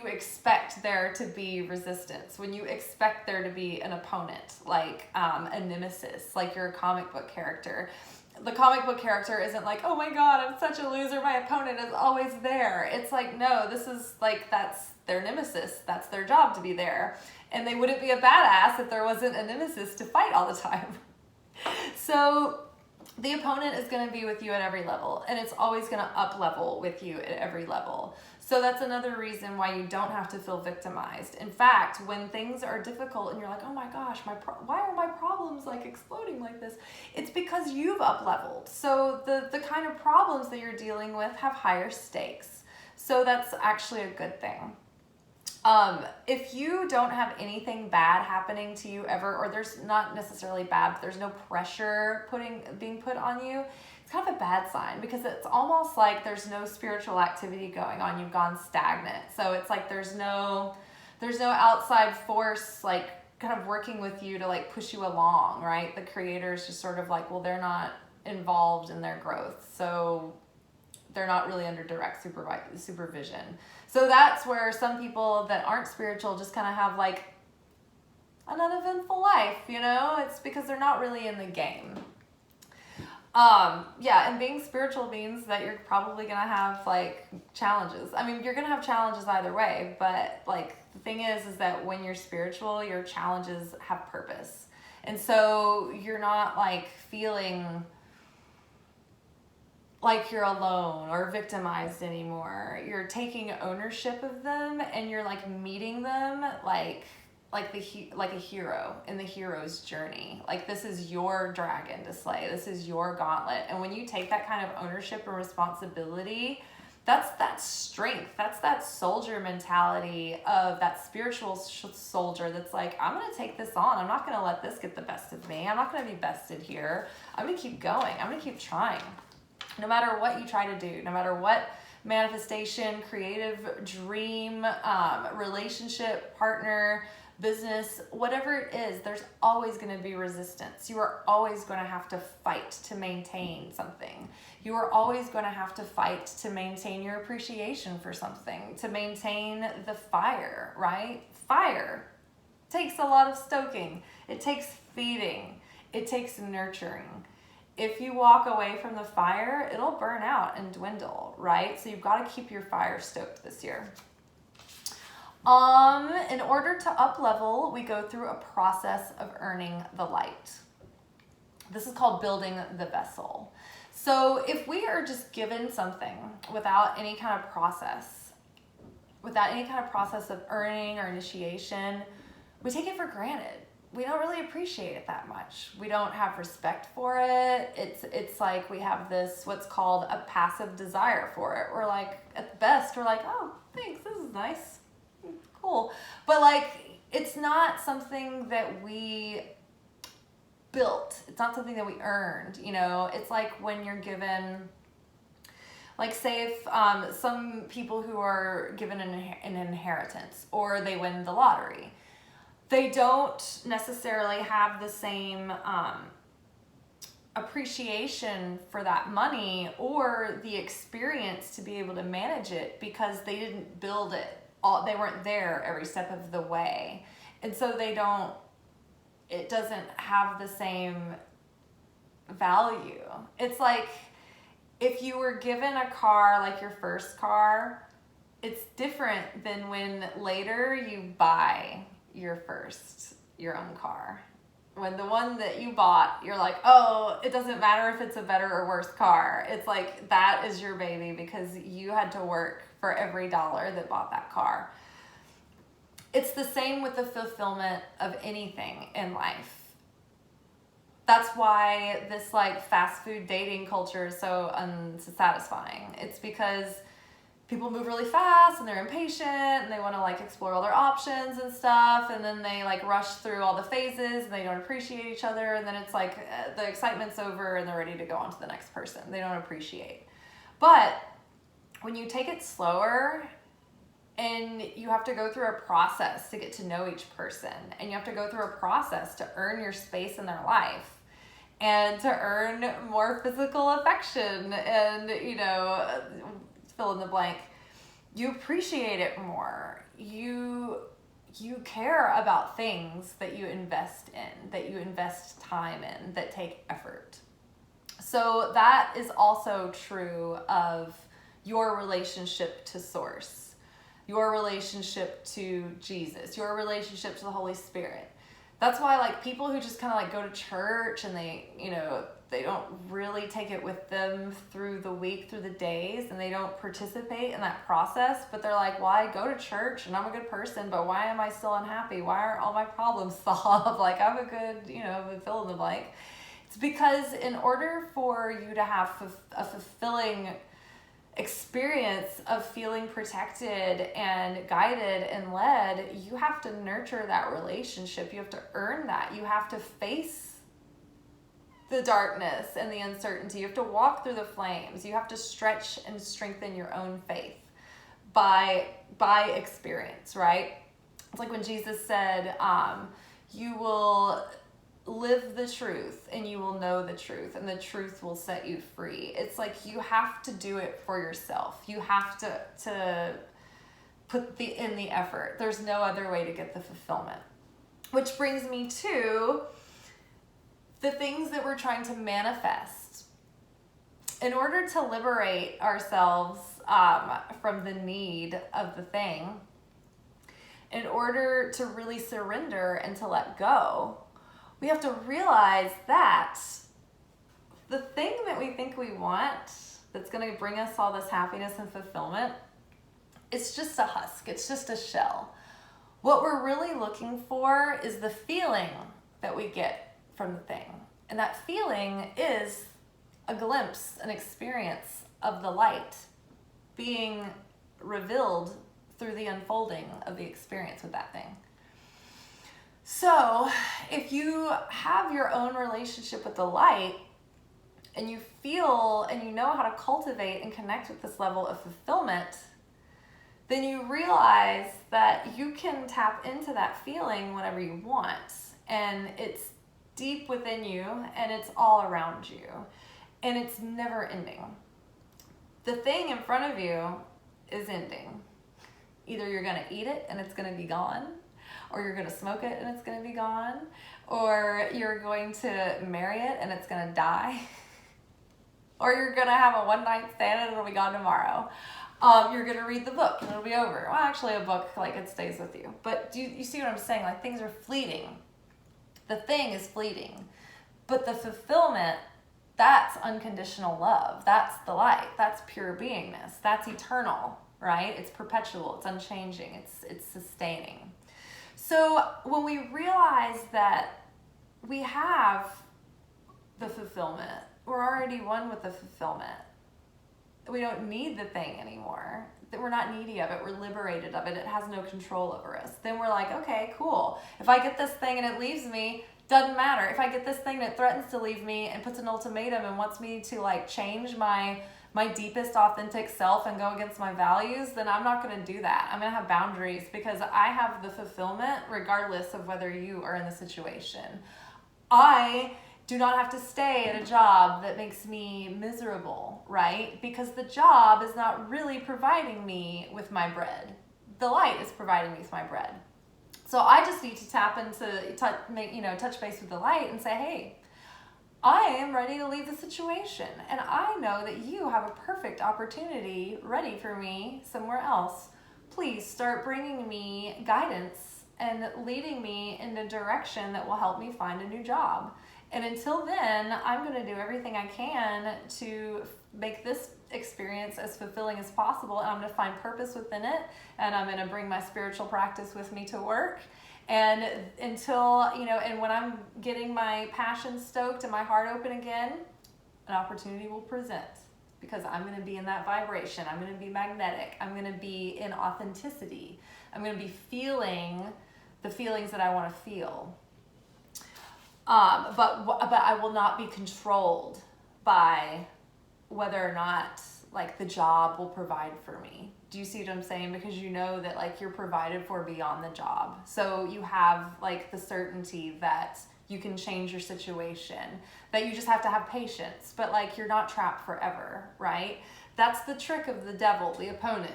expect there to be resistance, when you expect there to be an opponent, like a nemesis, like you're a comic book character. The comic book character isn't like, oh my God, I'm such a loser, my opponent is always there. It's like, no, this is like, that's their nemesis. That's their job to be there. And they wouldn't be a badass if there wasn't a nemesis to fight all the time. So the opponent is going to be with you at every level, and it's always going to up level with you at every level. So that's another reason why you don't have to feel victimized. In fact, when things are difficult and you're like, oh my gosh, why are my problems like exploding like this? It's because you've up leveled. So the kind of problems that you're dealing with have higher stakes. So that's actually a good thing. If you don't have anything bad happening to you ever, or there's not necessarily bad, but there's no pressure being put on you, it's kind of a bad sign, because it's almost like there's no spiritual activity going on. You've gone stagnant. So it's like there's no outside force like kind of working with you to like push you along, right? The creator is just sort of like, well, they're not involved in their growth, so they're not really under direct supervision. So that's where some people that aren't spiritual just kind of have like an uneventful life, you know? It's because they're not really in the game. Yeah, and being spiritual means that you're probably gonna have like challenges. I mean, you're gonna have challenges either way, but like the thing is that when you're spiritual, your challenges have purpose. And so you're not like feeling like you're alone or victimized anymore. You're taking ownership of them, and you're like meeting them like a hero in the hero's journey. Like, this is your dragon to slay. This is your gauntlet. And when you take that kind of ownership and responsibility, that's that strength. That's that soldier mentality of that spiritual soldier that's like, I'm going to take this on. I'm not going to let this get the best of me. I'm not going to be bested here. I'm going to keep going. I'm going to keep trying. No matter what you try to do, no matter what manifestation, creative dream, relationship, partner, business, whatever it is, there's always going to be resistance. You are always going to have to fight to maintain something. You are always going to have to fight to maintain your appreciation for something, to maintain the fire, right? Fire takes a lot of stoking. It takes feeding. It takes nurturing. If you walk away from the fire, it'll burn out and dwindle, right? So you've got to keep your fire stoked this year. In order to up level, we go through a process of earning the light. This is called building the vessel. So if we are just given something without any kind of process of earning or initiation, we take it for granted. We don't really appreciate it that much. We don't have respect for it. It's like we have this, what's called a passive desire for it. We're like, at the best, we're like, oh, thanks, this is nice, cool. But like, it's not something that we built. It's not something that we earned, you know? It's like when you're given, like say if some people who are given an inheritance, or they win the lottery, they don't necessarily have the same appreciation for that money or the experience to be able to manage it, because they didn't build it. They weren't there every step of the way. And so it doesn't have the same value. It's like if you were given a car, like your first car, it's different than when later you buy your own car. When the one that you bought, you're like, oh, it doesn't matter if it's a better or worse car. It's like, that is your baby because you had to work for every dollar that bought that car. It's the same with the fulfillment of anything in life. That's why this like fast food dating culture is so unsatisfying. It's because people move really fast and they're impatient and they want to like explore all their options and stuff, and then they like rush through all the phases and they don't appreciate each other, and then it's like the excitement's over and they're ready to go on to the next person. They don't appreciate. But when you take it slower and you have to go through a process to get to know each person, and you have to go through a process to earn your space in their life and to earn more physical affection and, you know, fill in the blank, you appreciate it more. You care about things that you invest in, that you invest time in, that take effort. So that is also true of your relationship to Source, your relationship to Jesus, your relationship to the Holy Spirit. That's why like people who just kind of like go to church and they, you know, they don't really take it with them through the week, through the days, and they don't participate in that process, but they're like, well, I go to church and I'm a good person, but why am I still unhappy? Why aren't all my problems solved? Like, I'm a good, you know, fill in the blank. It's because in order for you to have a fulfilling experience of feeling protected and guided and led, you have to nurture that relationship. You have to earn that. You have to face the darkness and the uncertainty. You have to walk through the flames. You have to stretch and strengthen your own faith by experience, right? It's like when Jesus said, you will live the truth and you will know the truth, and the truth will set you free. It's like you have to do it for yourself. You have to put in the effort. There's no other way to get the fulfillment. Which brings me to the things that we're trying to manifest. In order to liberate ourselves from the need of the thing, in order to really surrender and to let go, we have to realize that the thing that we think we want that's going to bring us all this happiness and fulfillment, it's just a husk. It's just a shell. What we're really looking for is the feeling that we get from the thing. And that feeling is a glimpse, an experience of the light being revealed through the unfolding of the experience with that thing. So if you have your own relationship with the light and you feel and you know how to cultivate and connect with this level of fulfillment, then you realize that you can tap into that feeling whenever you want. And it's deep within you and it's all around you. And it's never ending. The thing in front of you is ending. Either you're going to eat it and it's going to be gone, or you're going to smoke it and it's going to be gone, or you're going to marry it and it's going to die, or you're going to have a one-night stand and it'll be gone tomorrow. You're going to read the book and it'll be over. Well, actually a book, like, it stays with you. But do you see what I'm saying? Like, things are fleeting. The thing is fleeting. But the fulfillment, that's unconditional love. That's the light. That's pure beingness. That's eternal, right? It's perpetual. It's unchanging. It's sustaining. So when we realize that we have the fulfillment, we're already one with the fulfillment. We don't need the thing anymore. That we're not needy of it. We're liberated of it. It has no control over us. Then we're like, okay, cool. If I get this thing and it leaves me, doesn't matter. If I get this thing that threatens to leave me and puts an ultimatum and wants me to, like, change my deepest authentic self and go against my values, then I'm not going to do that. I'm going to have boundaries because I have the fulfillment regardless of whether you are in the situation. I do not have to stay at a job that makes me miserable, right? Because the job is not really providing me with my bread. The light is providing me with my bread. So I just need to tap into, touch base with the light and say, hey, I am ready to leave the situation. And I know that you have a perfect opportunity ready for me somewhere else. Please start bringing me guidance and leading me in a direction that will help me find a new job. And until then, I'm going to do everything I can to make this experience as fulfilling as possible. And I'm going to find purpose within it. And I'm going to bring my spiritual practice with me to work. And until, and when I'm getting my passion stoked and my heart open again, an opportunity will present because I'm going to be in that vibration. I'm going to be magnetic. I'm going to be in authenticity. I'm going to be feeling the feelings that I want to feel. But I will not be controlled by whether or not, like, the job will provide for me. Do you see what I'm saying? Because you know that, like, you're provided for beyond the job. So you have, like, the certainty that you can change your situation, that you just have to have patience, but, like, you're not trapped forever, right? That's the trick of the devil, the opponent,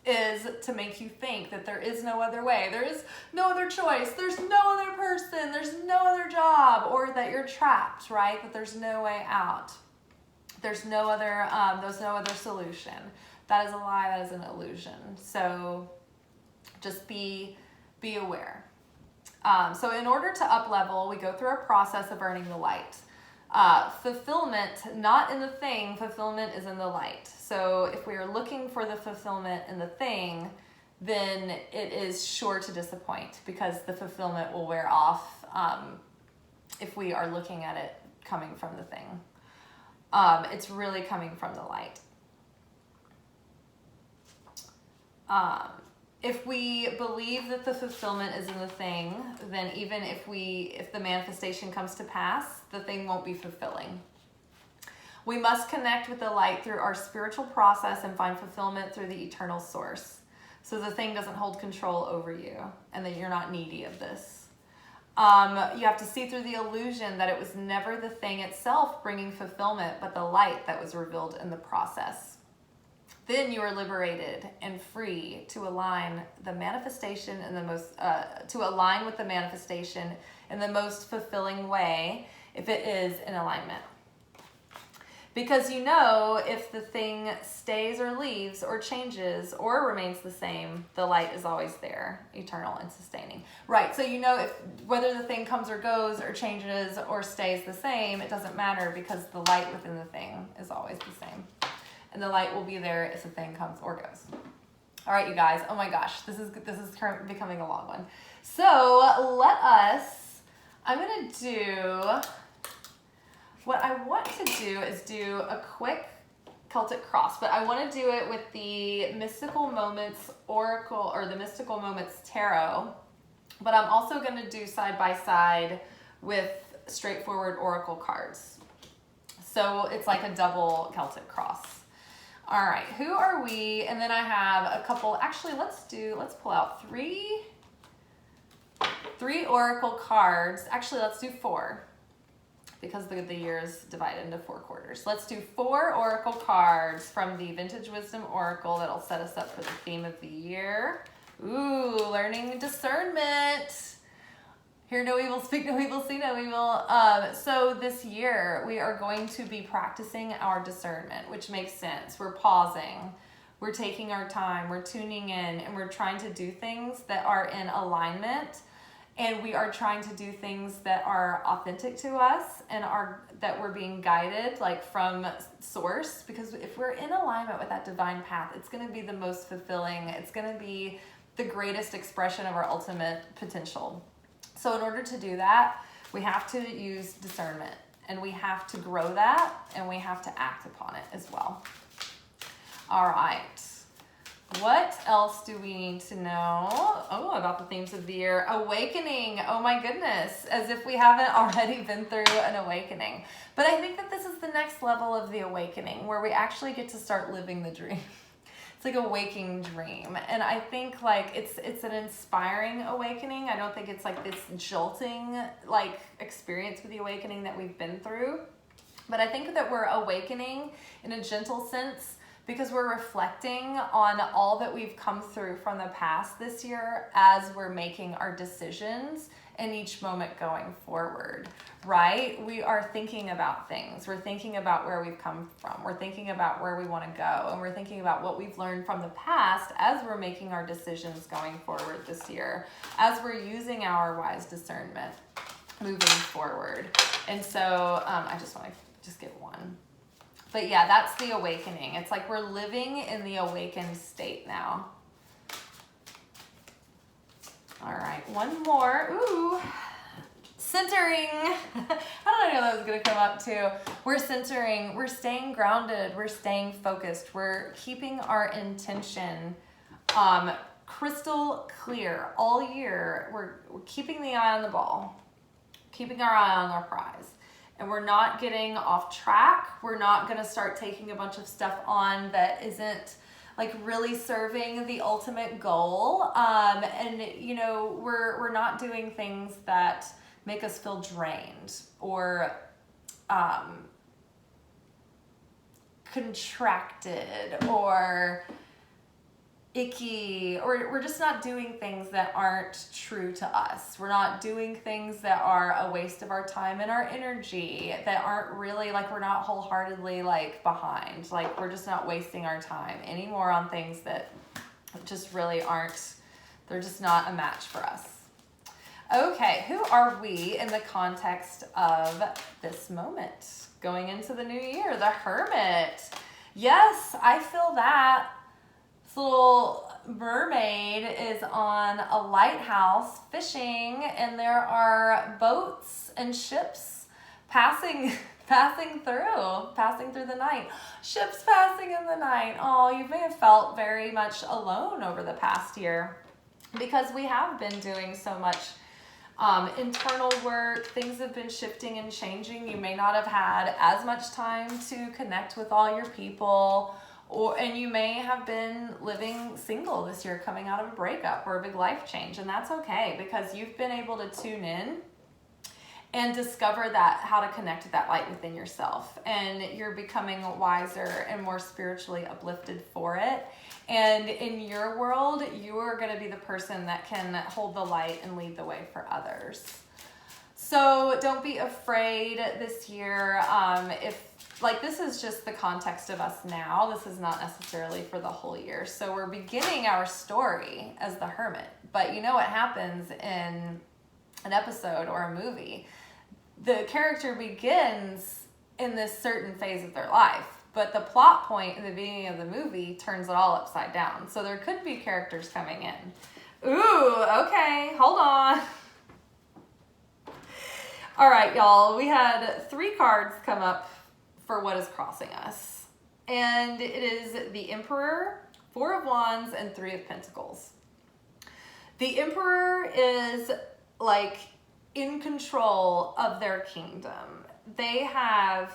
is to make you think that there is no other way. There is no other choice. There's no other person. There's no other job, or that you're trapped, right? That there's no way out. There's no other solution. That is a lie. That is an illusion. So just be aware. So in order to up level, we go through a process of earning the light. Fulfillment, not in the thing, fulfillment is in the light. So if we are looking for the fulfillment in the thing, then it is sure to disappoint because the fulfillment will wear off if we are looking at it coming from the thing. It's really coming from the light. If we believe that the fulfillment is in the thing, then even if the manifestation comes to pass, the thing won't be fulfilling. We must connect with the light through our spiritual process and find fulfillment through the eternal source. So the thing doesn't hold control over you and that you're not needy of this. You have to see through the illusion that it was never the thing itself bringing fulfillment, but the light that was revealed in the process. Then you are liberated and free to align the manifestation in the most, to align with the manifestation in the most fulfilling way if it is in alignment. Because you know if the thing stays or leaves or changes or remains the same, the light is always there, eternal and sustaining. Right, so you know if whether the thing comes or goes or changes or stays the same, it doesn't matter because the light within the thing is always the same. And the light will be there if the thing comes or goes. All right, you guys. Oh my gosh, this is becoming a long one. So I'm gonna do. What I want to do is do a quick Celtic cross, but I want to do it with the Mystical Moments Oracle or the Mystical Moments Tarot. But I'm also going to do side by side with straightforward Oracle cards. So it's like a double Celtic cross. All right, who are we? And then I have a couple, actually let's pull out three Oracle cards. Actually, let's do 4 because the year is divided into 4 quarters. Let's do 4 Oracle cards from the Vintage Wisdom Oracle that'll set us up for the theme of the year. Ooh, learning discernment. Hear no evil, speak no evil, see no evil. So this year we are going to be practicing our discernment, which makes sense. We're pausing, we're taking our time, we're tuning in, and we're trying to do things that are in alignment. And we are trying to do things that are authentic to us and that we're being guided like from source. Because if we're in alignment with that divine path, it's going to be the most fulfilling. It's going to be the greatest expression of our ultimate potential. So in order to do that, we have to use discernment and we have to grow that and we have to act upon it as well. All right. What else do we need to know? Oh, about the themes of the year. Awakening. Oh my goodness. As if we haven't already been through an awakening. But I think that this is the next level of the awakening where we actually get to start living the dream. It's like a waking dream. And I think like it's an inspiring awakening. I don't think it's like this jolting like experience with the awakening that we've been through. But I think that we're awakening in a gentle sense because we're reflecting on all that we've come through from the past this year as we're making our decisions in each moment going forward, right? We are thinking about things. We're thinking about where we've come from. We're thinking about where we want to go. And we're thinking about what we've learned from the past as we're making our decisions going forward this year, as we're using our wise discernment moving forward. And so I just want to get one. But yeah, that's the awakening. It's like we're living in the awakened state now. All right, one more. Ooh, centering. How did I know that was gonna come up too? We're centering, we're staying grounded, we're staying focused, we're keeping our intention crystal clear all year. We're keeping the eye on the ball, keeping our eye on our prize. And we're not getting off track. We're not gonna start taking a bunch of stuff on that isn't like really serving the ultimate goal. And you know, we're not doing things that make us feel drained or contracted or icky, or we're just not doing things that aren't true to us. We're not doing things that are a waste of our time and our energy, that aren't really like, we're not wholeheartedly like behind, like we're just not wasting our time anymore on things that just really aren't, they're just not a match for us. Okay, who are we in the context of this moment going into the new year? The Hermit. Yes, I feel that. This little mermaid is on a lighthouse fishing, and there are boats and ships passing through the night. Ships passing in the night. Oh, you may have felt very much alone over the past year because we have been doing so much internal work. Things have been shifting and changing. You may not have had as much time to connect with all your people, and you may have been living single this year, coming out of a breakup or a big life change, and that's okay because you've been able to tune in and discover that how to connect with that light within yourself, and you're becoming wiser and more spiritually uplifted for it. And in your world, you are going to be the person that can hold the light and lead the way for others. So don't be afraid this year. This is just the context of us now. This is not necessarily for the whole year. So we're beginning our story as the hermit. But you know what happens in an episode or a movie? The character begins in this certain phase of their life, but the plot point in the beginning of the movie turns it all upside down. So there could be characters coming in. Ooh, okay, hold on. All right, y'all, we had 3 cards come up for what is crossing us. And it is the Emperor, 4 of Wands, and 3 of Pentacles. The Emperor is like in control of their kingdom. They have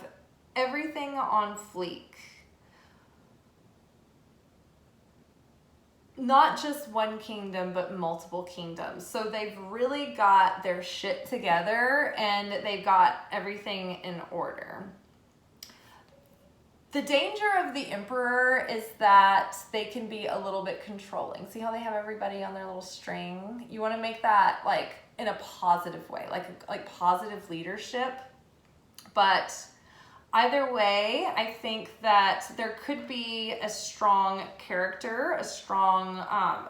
everything on fleek. Not just one kingdom, but multiple kingdoms. So they've really got their shit together and they've got everything in order. The danger of the Emperor is that they can be a little bit controlling. See how they have everybody on their little string? You want to make that like in a positive way, like positive leadership. But either way, I think that there could be a strong character, a strong,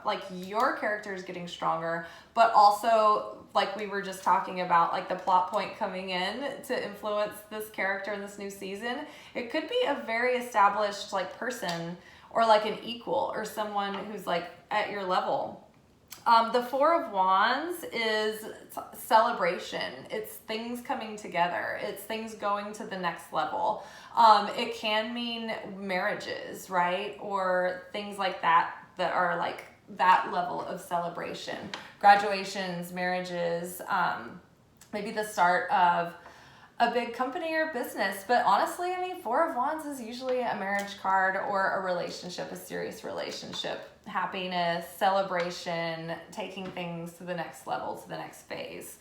like your character is getting stronger, but also like we were just talking about, like the plot point coming in to influence this character in this new season. It could be a very established like person or like an equal or someone who's like at your level. The 4 of Wands is celebration. It's things coming together. It's things going to the next level. It can mean marriages, right? Or things like that are like that level of celebration. Graduations, marriages, maybe the start of a big company or business. But honestly, I mean, 4 of Wands is usually a marriage card or a relationship, a serious relationship. Happiness, celebration, taking things to the next level, to the next phase.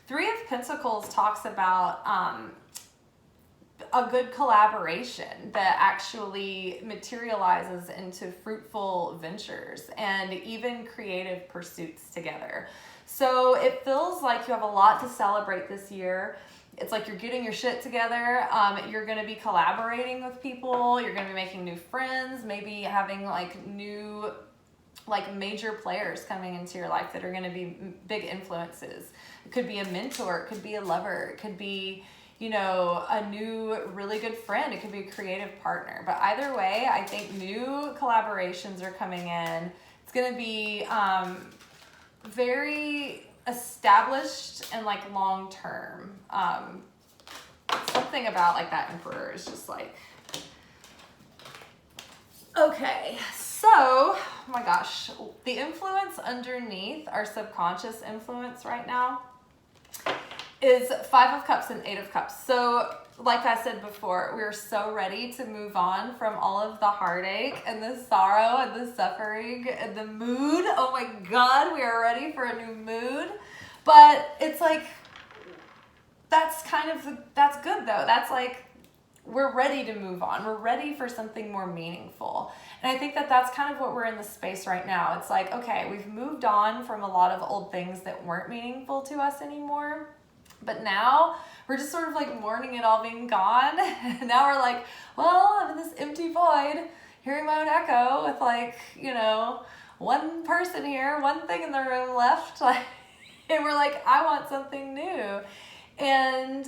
3 of Pentacles talks about a good collaboration that actually materializes into fruitful ventures and even creative pursuits together. So it feels like you have a lot to celebrate this year. It's like you're getting your shit together. You're going to be collaborating with people. You're going to be making new friends, maybe having like new like major players coming into your life that are going to be big influences. It could be a mentor, it could be a lover, it could be, you know, a new really good friend, it could be a creative partner. But either way, I think new collaborations are coming in. It's going to be very established and like long term. Something about like that Emperor is just like, okay. So, oh my gosh, the influence underneath our subconscious influence right now is 5 of Cups and 8 of Cups. So, like I said before, we're so ready to move on from all of the heartache and the sorrow and the suffering and the mood. Oh my God, we are ready for a new mood. But it's like, that's good though. That's like, we're ready to move on. We're ready for something more meaningful. And I think that that's kind of what we're in the space right now. It's like, okay, we've moved on from a lot of old things that weren't meaningful to us anymore. But now we're just sort of like mourning it all being gone. And now we're like, well, I'm in this empty void, hearing my own echo with like, you know, one person here, one thing in the room left. Like, and we're like, I want something new. And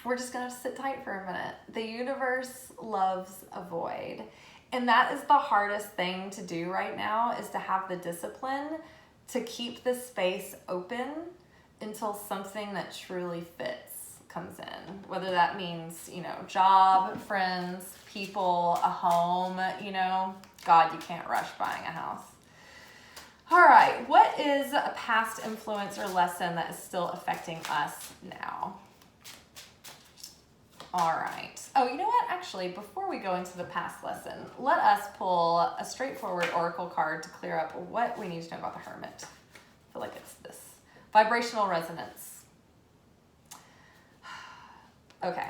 we're just going to sit tight for a minute. The universe loves a void. And that is the hardest thing to do right now, is to have the discipline to keep the space open until something that truly fits comes in, whether that means, you know, job, friends, people, a home, you know. God, you can't rush buying a house. All right, what is a past influence or lesson that is still affecting us now? All right. Oh, you know what? Actually, before we go into the past lesson, let us pull a straightforward oracle card to clear up what we need to know about the Hermit. I feel like it's this. Vibrational resonance. Okay.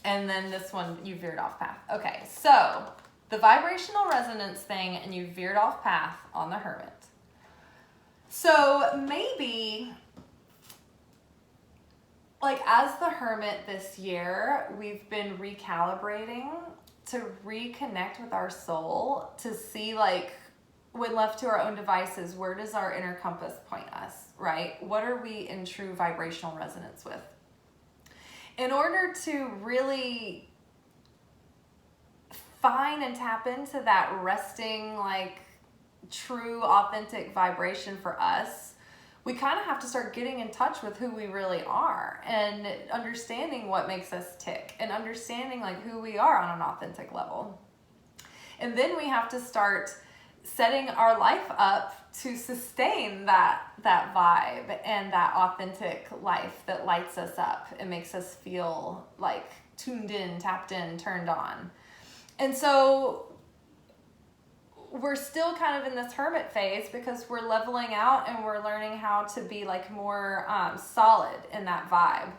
And then this one, you veered off path. Okay, so the vibrational resonance thing, and you veered off path on the Hermit. So maybe, like, as the Hermit this year, we've been recalibrating to reconnect with our soul, to see, like, when left to our own devices, where does our inner compass point us, right? What are we in true vibrational resonance with? In order to really find and tap into that resting, like, true, authentic vibration for us, we kind of have to start getting in touch with who we really are and understanding what makes us tick and understanding, like, who we are on an authentic level. And then we have to start setting our life up to sustain that vibe and that authentic life that lights us up and makes us feel like tuned in, tapped in, turned on. And so we're still kind of in this Hermit phase because we're leveling out and we're learning how to be, like, more solid in that vibe.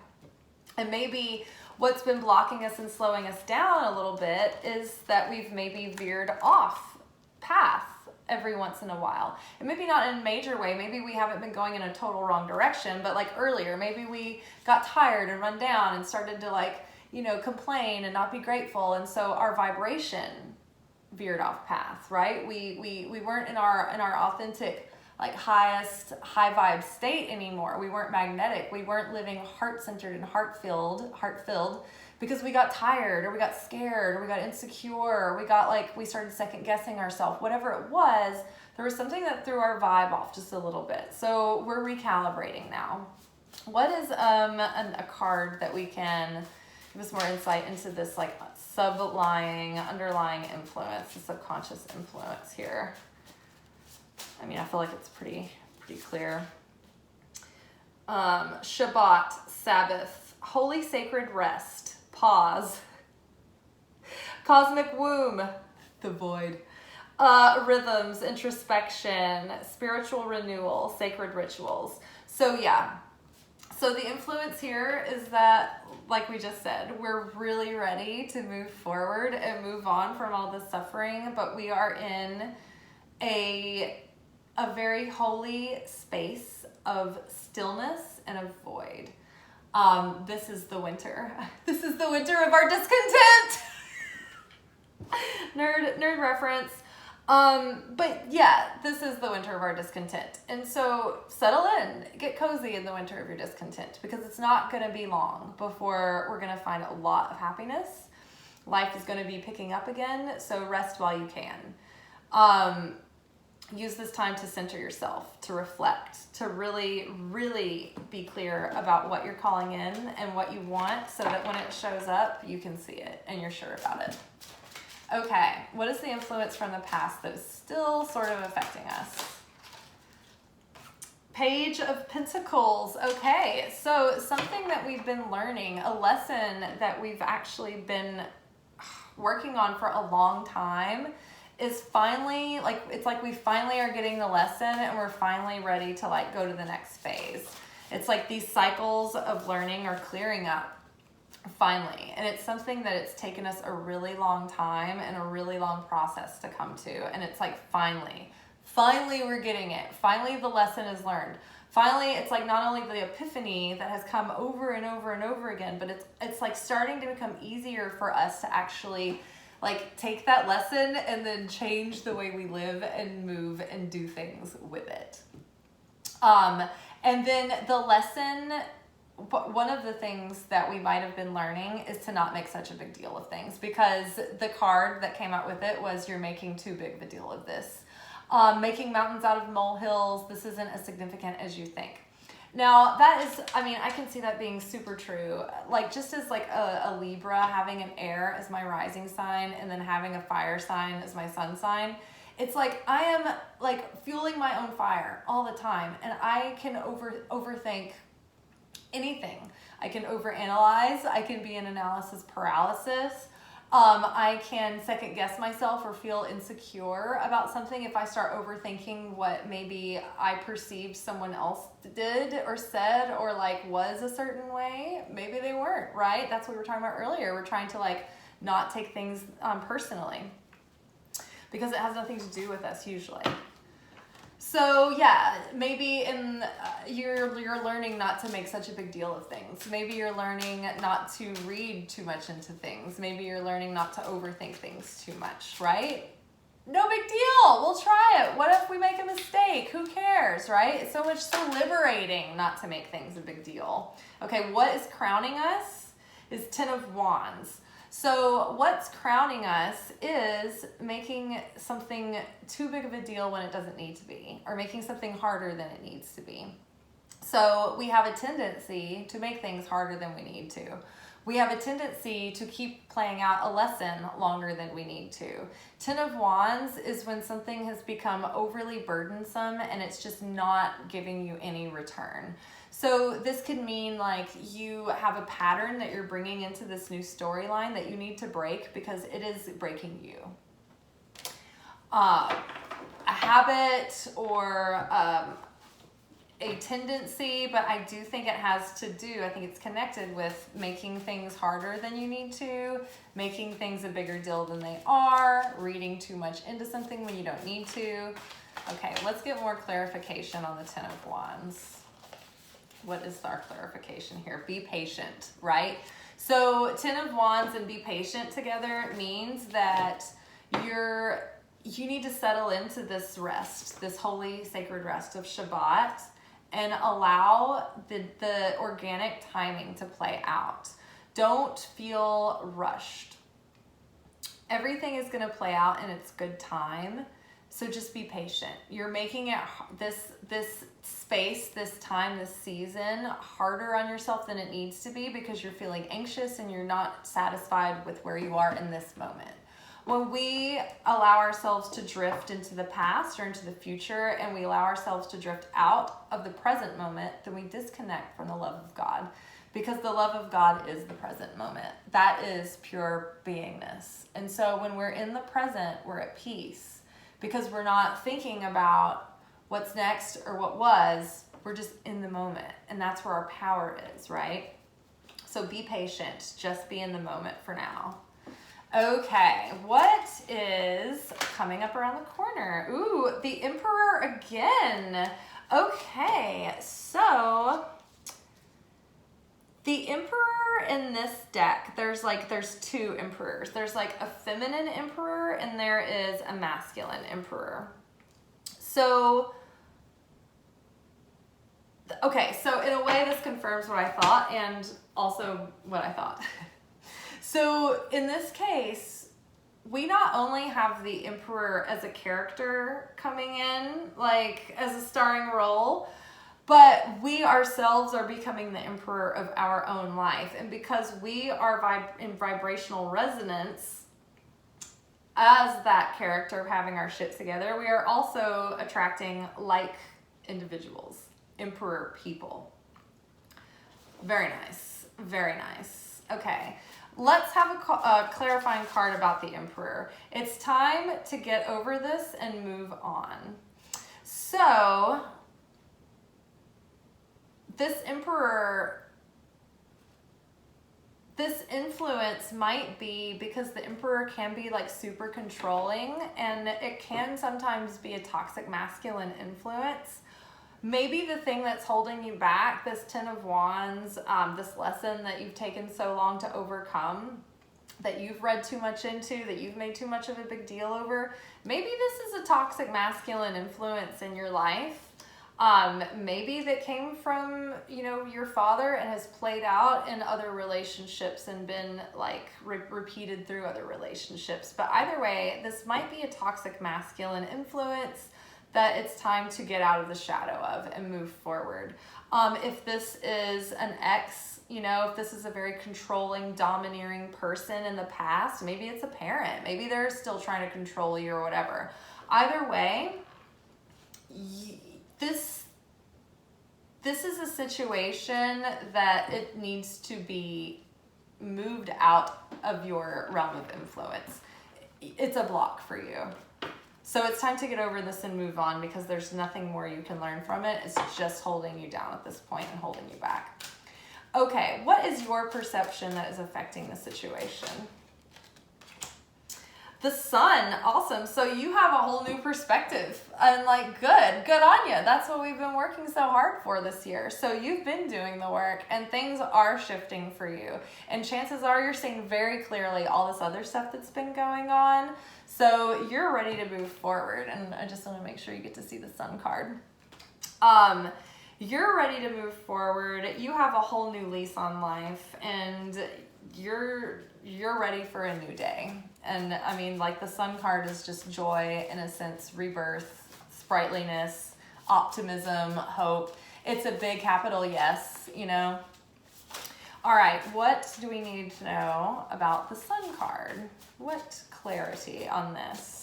And maybe what's been blocking us and slowing us down a little bit is that we've maybe veered off path every once in a while. And maybe not in a major way. Maybe we haven't been going in a total wrong direction, but like earlier, maybe we got tired and run down and started to, like, you know, complain and not be grateful. And so our vibration veered off path, right? We weren't in our authentic, like, highest high vibe state anymore. We weren't magnetic. We weren't living heart-centered and heart-filled because we got tired or we got scared or we got insecure or we started second guessing ourselves. Whatever it was, there was something that threw our vibe off just a little bit. So we're recalibrating now. What is a card that we can give us more insight into this, like, underlying influence, the subconscious influence here? I mean, I feel like it's pretty clear. Shabbat, Sabbath, holy sacred rest, pause, cosmic womb, the void, rhythms, introspection, spiritual renewal, sacred rituals. So yeah, so the influence here is that, like we just said, we're really ready to move forward and move on from all the suffering, but we are in a very holy space of stillness and of void. This is the winter. This is the winter of our discontent. Nerd reference. But yeah, this is the winter of our discontent. And so settle in, get cozy in the winter of your discontent, because it's not going to be long before we're going to find a lot of happiness. Life is going to be picking up again. So rest while you can. Use this time to center yourself, to reflect, to really, really be clear about what you're calling in and what you want, so that when it shows up, you can see it and you're sure about it. Okay, what is the influence from the past that is still sort of affecting us? Page of Pentacles. Okay, so something that we've been learning, a lesson that we've actually been working on for a long time, is finally, like, it's like we finally are getting the lesson and we're finally ready to, like, go to the next phase. It's like these cycles of learning are clearing up finally, and it's something that it's taken us a really long time and a really long process to come to. And it's like finally we're getting it. Finally the lesson is learned. Finally, it's like not only the epiphany that has come over and over and over again, but it's like starting to become easier for us to actually, like, take that lesson and then change the way we live and move and do things with it. And then the lesson, one of the things that we might have been learning is to not make such a big deal of things, because the card that came out with it was, you're making too big of a deal of this. Making mountains out of molehills, this isn't as significant as you think. Now that is, I mean, I can see that being super true. Like just as like a Libra, having an air as my rising sign and then having a fire sign as my sun sign, it's like I am like fueling my own fire all the time, and I can overthink anything. I can overanalyze. I can be in analysis paralysis. I can second guess myself or feel insecure about something if I start overthinking what maybe I perceived someone else did or said or like was a certain way. Maybe they weren't, right? That's what we were talking about earlier. We're trying to like not take things personally because it has nothing to do with us usually. So yeah, maybe you're learning not to make such a big deal of things. Maybe you're learning not to read too much into things. Maybe you're learning not to overthink things too much, right? No big deal. We'll try it. What if we make a mistake? Who cares, right? It's so liberating not to make things a big deal. Okay, what is crowning us is Ten of Wands. So what's crowning us is making something too big of a deal when it doesn't need to be, or making something harder than it needs to be. So we have a tendency to make things harder than we need to. We have a tendency to keep playing out a lesson longer than we need to. Ten of Wands is when something has become overly burdensome and it's just not giving you any return. So this could mean like you have a pattern that you're bringing into this new storyline that you need to break because it is breaking you. A habit or a tendency, but I do think it has to do, I think it's connected with making things harder than you need to, making things a bigger deal than they are, reading too much into something when you don't need to. Okay, let's get more clarification on the Ten of Wands. What is our clarification here? Be patient, right? So Ten of Wands and be patient together means that you need to settle into this rest, this holy sacred rest of Shabbat, and allow the organic timing to play out. Don't feel rushed. Everything is going to play out in its good time. So just be patient. You're making it this space, this time, this season harder on yourself than it needs to be because you're feeling anxious and you're not satisfied with where you are in this moment. When we allow ourselves to drift into the past or into the future and we allow ourselves to drift out of the present moment, then we disconnect from the love of God because the love of God is the present moment. That is pure beingness. And so when we're in the present, we're at peace. Because we're not thinking about what's next or what was, we're just in the moment. And that's where our power is, right? So be patient, just be in the moment for now. Okay, what is coming up around the corner? Ooh, the Emperor again. Okay, so the Emperor in this deck, there's two emperors. There's like a feminine emperor and there is a masculine emperor. So, okay, so in a way this confirms what I thought and also what I thought. So in this case, we not only have the Emperor as a character coming in, like as a starring role, but we ourselves are becoming the emperor of our own life. And because we are in vibrational resonance as that character of having our shit together, we are also attracting like individuals, emperor people. Very nice. Very nice. Okay. Let's have a clarifying card about the Emperor. It's time to get over this and move on. So, this Emperor, this influence might be because the Emperor can be like super controlling and it can sometimes be a toxic masculine influence. Maybe the thing that's holding you back, this Ten of Wands, this lesson that you've taken so long to overcome, that you've read too much into, that you've made too much of a big deal over, maybe this is a toxic masculine influence in your life. Maybe that came from, your father and has played out in other relationships and been like repeated through other relationships. But either way, this might be a toxic masculine influence that it's time to get out of the shadow of and move forward. If this is an ex, you know, if this is a very controlling, domineering person in the past, maybe it's a parent, maybe they're still trying to control you or whatever. Either way, this is a situation that it needs to be moved out of your realm of influence. It's a block for you. So it's time to get over this and move on, because there's nothing more you can learn from it. It's just holding you down at this point and holding you back. Okay, what is your perception that is affecting the situation? The sun, awesome. So you have a whole new perspective, and like, good on you. That's what we've been working so hard for this year. So you've been doing the work and things are shifting for you. And chances are you're seeing very clearly all this other stuff that's been going on. So you're ready to move forward. And I just want to make sure you get to see the sun card. You're ready to move forward. You have a whole new lease on life, and you're ready for a new day. And I mean, like, the sun card is just joy, innocence, rebirth, sprightliness, optimism, hope. It's a big capital yes, you know. All right, what do we need to know about the sun card? What clarity on this?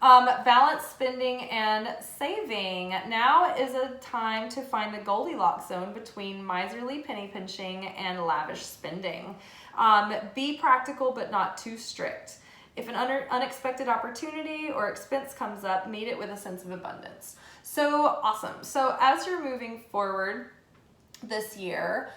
Balance spending and saving. Now is a time to find the Goldilocks zone between miserly penny pinching and lavish spending. Be practical but not too strict. If an unexpected opportunity or expense comes up, meet it with a sense of abundance. So awesome. So as you're moving forward this year,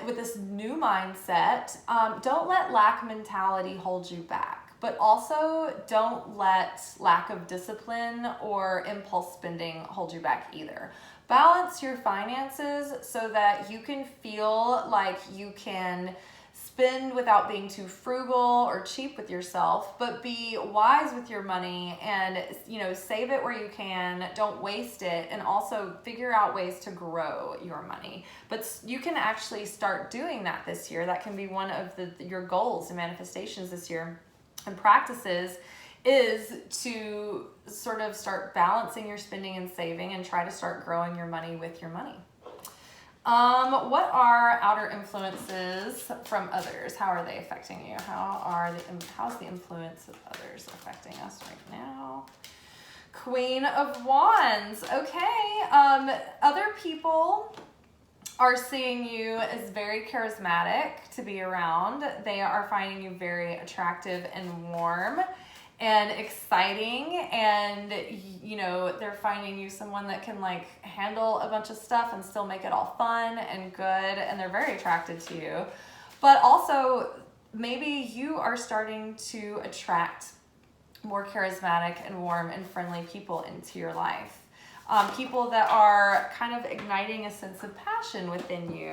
with this new mindset, don't let lack mentality hold you back. But also don't let lack of discipline or impulse spending hold you back either. Balance your finances so that you can feel like you can spend without being too frugal or cheap with yourself, but be wise with your money and, you know, save it where you can, don't waste it, and also figure out ways to grow your money. But you can actually start doing that this year. That can be one of your goals and manifestations this year. And practices is to sort of start balancing your spending and saving and try to start growing your money with your money. What are outer influences from others? How are they affecting you? How's the influence of others affecting us right now? Queen of Wands. Okay. Other people are seeing you as very charismatic to be around. They are finding you very attractive and warm and exciting, and you know, they're finding you someone that can like handle a bunch of stuff and still make it all fun and good, and they're very attracted to you. But also maybe you are starting to attract more charismatic and warm and friendly people into your life. People that are kind of igniting a sense of passion within you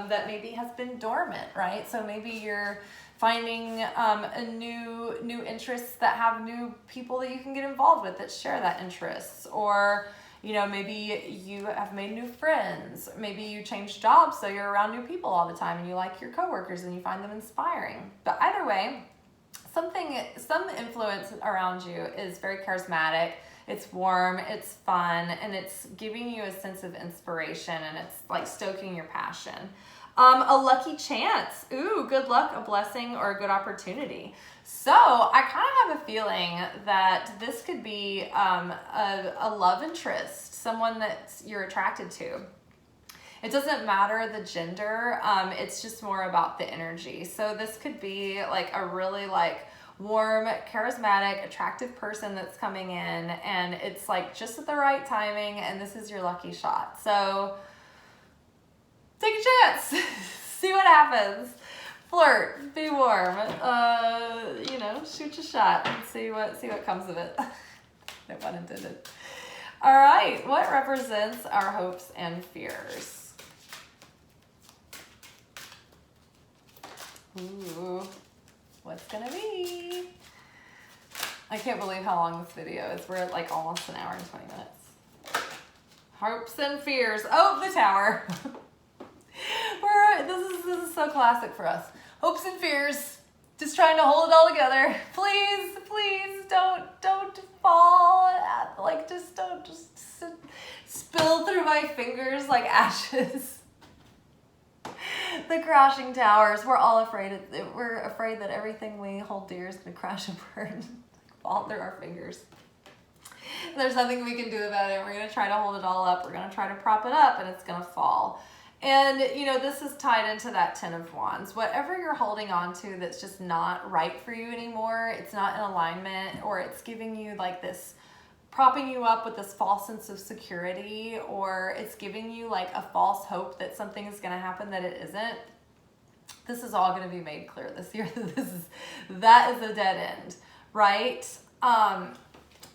that maybe has been dormant, right? So maybe you're finding a new interests that have new people that you can get involved with that share that interests. Or, you know, maybe you have made new friends. Maybe you changed jobs so you're around new people all the time and you like your coworkers and you find them inspiring. But either way, some influence around you is very charismatic. It's warm, it's fun, and it's giving you a sense of inspiration, and it's like stoking your passion. A lucky chance. Ooh, good luck, a blessing, or a good opportunity. So I kind of have a feeling that this could be a love interest, someone that you're attracted to. It doesn't matter the gender, it's just more about the energy. So this could be like a really like warm, charismatic, attractive person that's coming in, and it's like just at the right timing, and this is your lucky shot. So take a chance. See what happens. Flirt, be warm, you know, shoot your shot and see what comes of it. No pun intended. All right, what represents our hopes and fears? Ooh. What's gonna be? I can't believe how long this video is. We're at like almost an hour and 20 minutes. Hopes and fears. Oh, the tower. This is so classic for us. Hopes and fears. Just trying to hold it all together. Please don't fall, like just don't spill through my fingers like ashes. The crashing towers. We're all afraid. We're afraid that everything we hold dear is gonna crash and burn, fall through our fingers. There's nothing we can do about it. We're gonna try to hold it all up. We're gonna try to prop it up, and it's gonna fall. And this is tied into that 10 of Wands. Whatever you're holding on to that's just not right for you anymore, it's not in alignment, or it's giving you like this, propping you up with this false sense of security, or it's giving you like a false hope that something is going to happen that it isn't. This is all going to be made clear this year. That is a dead end, right?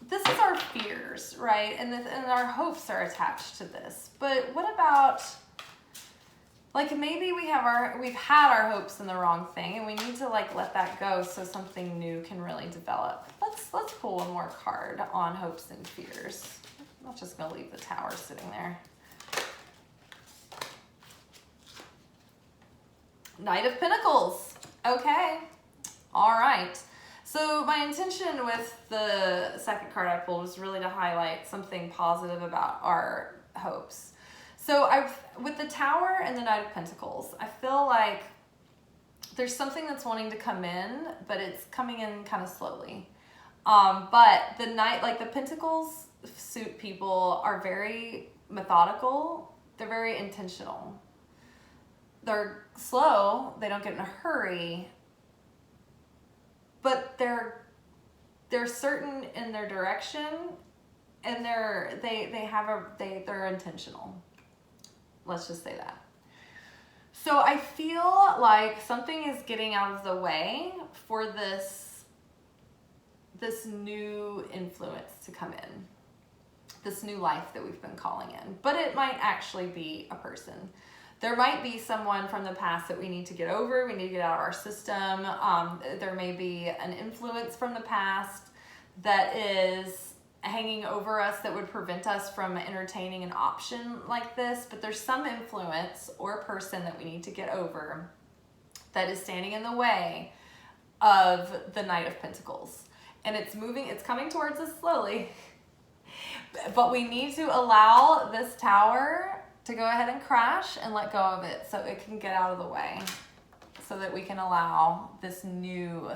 This is our fears, right? And our hopes are attached to this. But what about, like, maybe we've had our hopes in the wrong thing, and we need to like let that go so something new can really develop. Let's pull one more card on hopes and fears. I'm not just gonna leave the Tower sitting there. Knight of Pentacles. Okay. All right. So my intention with the second card I pulled was really to highlight something positive about our hopes. So with the Tower and the Knight of Pentacles, I feel like there's something that's wanting to come in, but it's coming in kind of slowly. But the Knight, like the Pentacles suit people are very methodical. They're very intentional. They're slow. They don't get in a hurry, but they're certain in their direction, and they're intentional. Let's just say that. So I feel like something is getting out of the way for this new influence to come in, this new life that we've been calling in. But it might actually be a person. There might be someone from the past that we need to get over, we need to get out of our system. There may be an influence from the past that is hanging over us that would prevent us from entertaining an option like this, but there's some influence or person that we need to get over that is standing in the way of the Knight of Pentacles. And it's coming towards us slowly, but we need to allow this Tower to go ahead and crash and let go of it so it can get out of the way, so that we can allow this new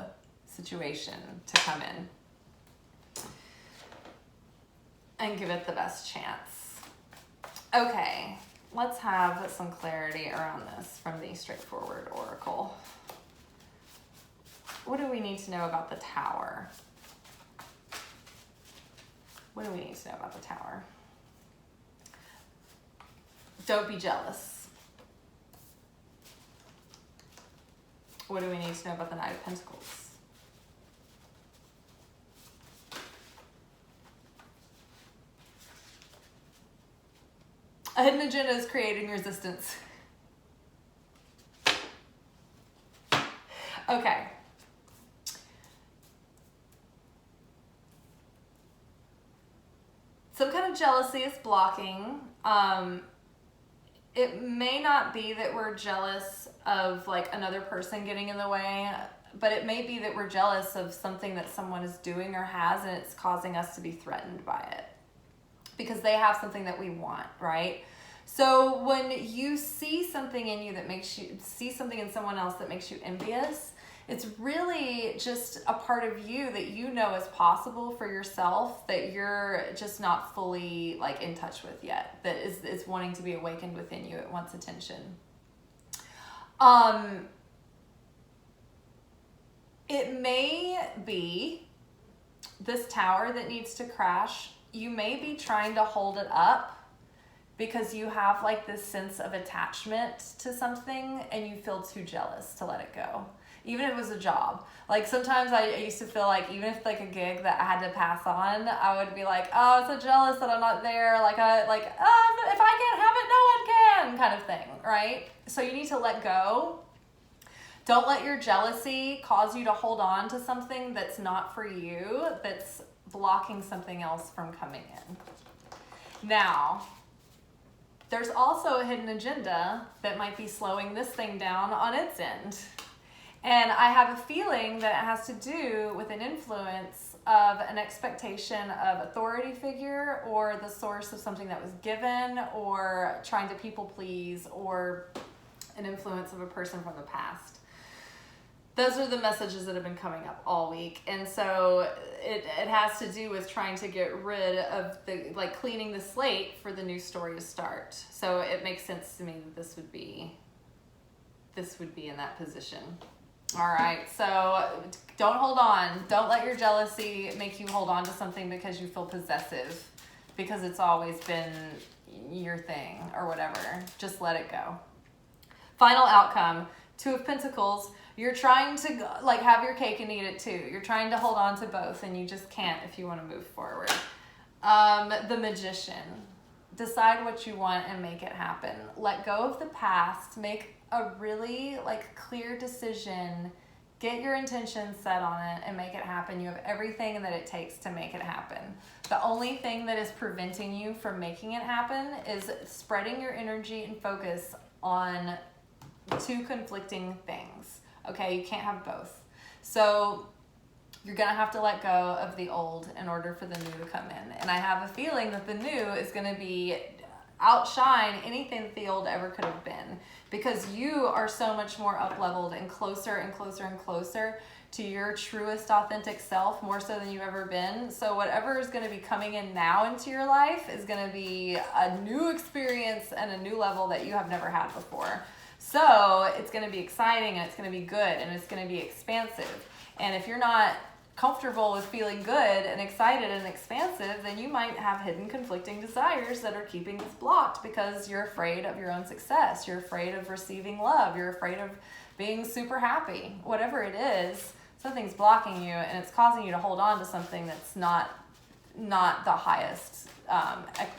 situation to come in and give it the best chance. Okay, let's have some clarity around this from the straightforward oracle. What do we need to know about the Tower? What do we need to know about the Tower? Don't be jealous. What do we need to know about the Knight of Pentacles? A hidden agenda is creating resistance. Okay. Some kind of jealousy is blocking. It may not be that we're jealous of like another person getting in the way, but it may be that we're jealous of something that someone is doing or has, and it's causing us to be threatened by it because they have something that we want, right? So when you see something in you that makes you see something in someone else that makes you envious, it's really just a part of you that you know is possible for yourself that you're just not fully like in touch with yet, that is wanting to be awakened within you. It wants attention. It may be this Tower that needs to crash. You may be trying to hold it up because you have like this sense of attachment to something and you feel too jealous to let it go. Even if it was a job. Like sometimes I used to feel like even if like a gig that I had to pass on, I would be like, oh, I'm so jealous that I'm not there. If I can't have it, no one can, kind of thing, right? So you need to let go. Don't let your jealousy cause you to hold on to something that's not for you, that's blocking something else from coming in. Now, there's also a hidden agenda that might be slowing this thing down on its end. And I have a feeling that it has to do with an influence of an expectation of authority figure, or the source of something that was given, or trying to people please, or an influence of a person from the past. Those are the messages that have been coming up all week. And so it has to do with trying to get rid of the, like, cleaning the slate for the new story to start. So it makes sense to me that this would be in that position. All right, so don't hold on. Don't let your jealousy make you hold on to something because you feel possessive, because it's always been your thing or whatever. Just let it go. Final outcome, Two of Pentacles. You're trying to, like, have your cake and eat it too. You're trying to hold on to both, and you just can't if you want to move forward. The Magician. Decide what you want and make it happen. Let go of the past. Make a really, like, clear decision. Get your intention set on it and make it happen. You have everything that it takes to make it happen. The only thing that is preventing you from making it happen is spreading your energy and focus on two conflicting things. Okay, you can't have both. So you're gonna have to let go of the old in order for the new to come in. And I have a feeling that the new is gonna be outshine anything that the old ever could have been, because you are so much more up-leveled and closer and closer and closer to your truest authentic self, more so than you've ever been. So whatever is going to be coming in now into your life is going to be a new experience and a new level that you have never had before. So it's going to be exciting, and it's going to be good, and it's going to be expansive. And if you're not comfortable with feeling good and excited and expansive, then you might have hidden conflicting desires that are keeping this blocked because you're afraid of your own success. You're afraid of receiving love. You're afraid of being super happy. Whatever it is, something's blocking you, and it's causing you to hold on to something that's not the highest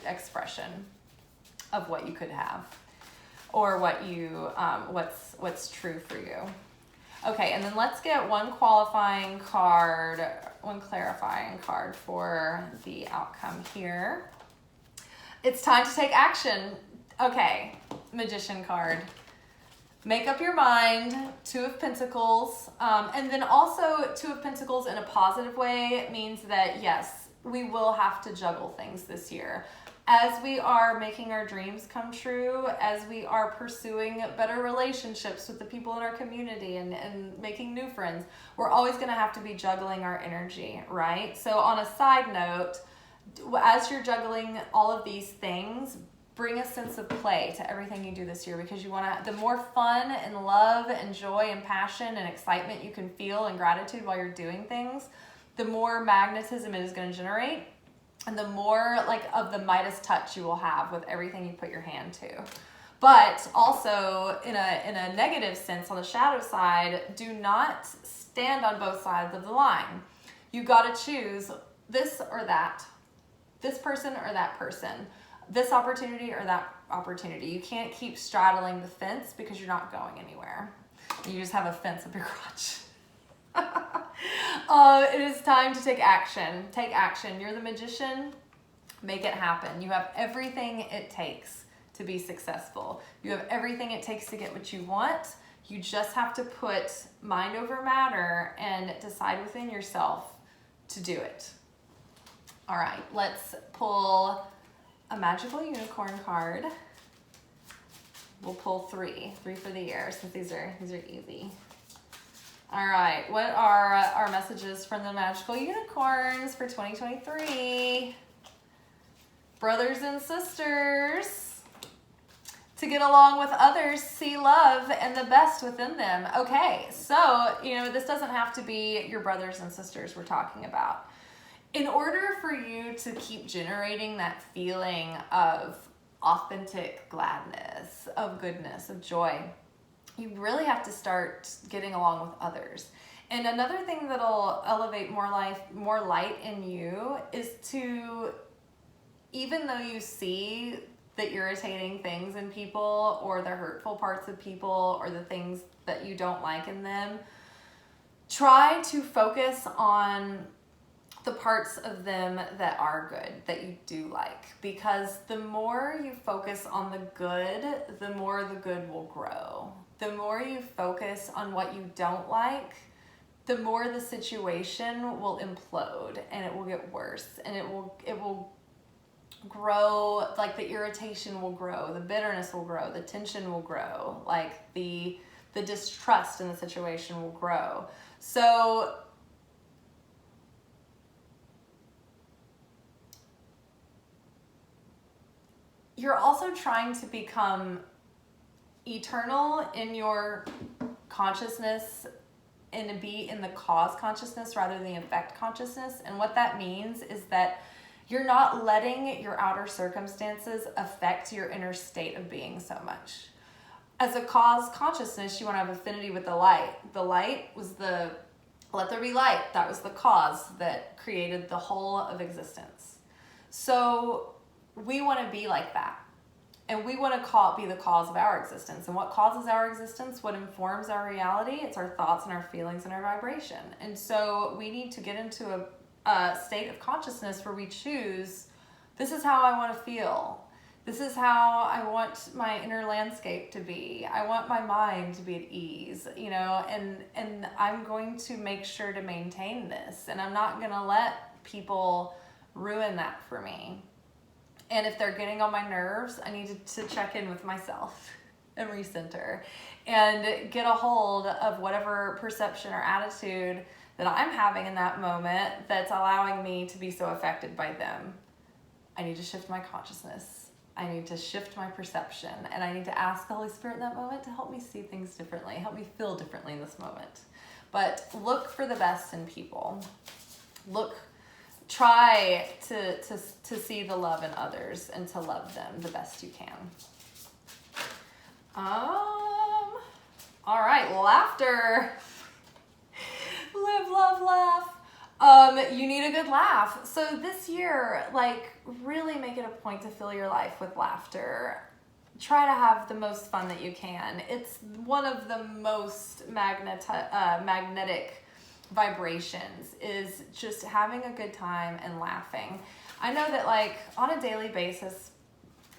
expression of what you could have, or what you what's true for you. Okay, and then let's get one clarifying card for the outcome here. It's time to take action. Okay, Magician card. Make up your mind. Two of Pentacles. And then also Two of Pentacles in a positive way means that, yes, we will have to juggle things this year. As we are making our dreams come true, as we are pursuing better relationships with the people in our community and making new friends, we're always going to have to be juggling our energy, right? So on a side note, as you're juggling all of these things, bring a sense of play to everything you do this year, because you want to, the more fun and love and joy and passion and excitement you can feel and gratitude while you're doing things, the more magnetism it is going to generate. And the more, like, of the Midas touch you will have with everything you put your hand to. But also, in a negative sense, on the shadow side, do not stand on both sides of the line. You got to choose this or that, this person or that person, this opportunity or that opportunity. You can't keep straddling the fence because you're not going anywhere. You just have a fence up your crotch. It is time to take action. Take action. You're the Magician. Make it happen. You have everything it takes to be successful. You have everything it takes to get what you want. You just have to put mind over matter and decide within yourself to do it. All right, let's pull a magical unicorn card. We'll pull three for the year, since these are easy. All right, what are our messages from the magical unicorns for 2023? Brothers and sisters, to get along with others, see love and the best within them. Okay, so, this doesn't have to be your brothers and sisters we're talking about. In order for you to keep generating that feeling of authentic gladness, of goodness, of joy, you really have to start getting along with others. And another thing that'll elevate more light in you is to, even though you see the irritating things in people, or the hurtful parts of people, or the things that you don't like in them, try to focus on the parts of them that are good, that you do like. Because the more you focus on the good, the more the good will grow. The more you focus on what you don't like, the more the situation will implode and it will get worse, and it will grow, like the irritation will grow, the bitterness will grow, the tension will grow, like the distrust in the situation will grow. So you're also trying to become eternal in your consciousness and to be in the cause consciousness rather than the effect consciousness. And what that means is that you're not letting your outer circumstances affect your inner state of being so much. As a cause consciousness, you want to have affinity with the light. The light was the let there be light. That was the cause that created the whole of existence. So we want to be like that. And we want to be the cause of our existence. And what causes our existence, what informs our reality, it's our thoughts and our feelings and our vibration. And so we need to get into a state of consciousness where we choose, this is how I want to feel. This is how I want my inner landscape to be. I want my mind to be at ease, you know, and I'm going to make sure to maintain this. And I'm not going to let people ruin that for me. And if they're getting on my nerves, I need to check in with myself and recenter and get a hold of whatever perception or attitude that I'm having in that moment that's allowing me to be so affected by them. I need to shift my consciousness. I need to shift my perception. And I need to ask the Holy Spirit in that moment to help me see things differently, help me feel differently in this moment. But look for the best in people. Try to see the love in others and to love them the best you can. All right, laughter. Live, love, laugh. You need a good laugh. So this year, like, really make it a point to fill your life with laughter. Try to have the most fun that you can. It's one of the most magnetic vibrations is just having a good time and laughing. I know that, like, on a daily basis,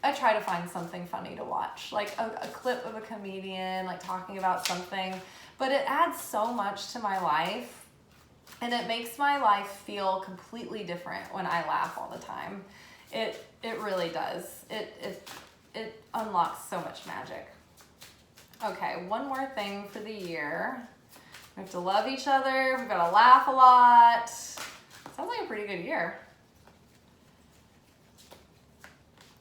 I try to find something funny to watch, like a clip of a comedian, like talking about something, but it adds so much to my life, and it makes my life feel completely different when I laugh all the time. It really does. It unlocks so much magic. Okay, one more thing for the year. We have to love each other. We've got to laugh a lot. Sounds like a pretty good year.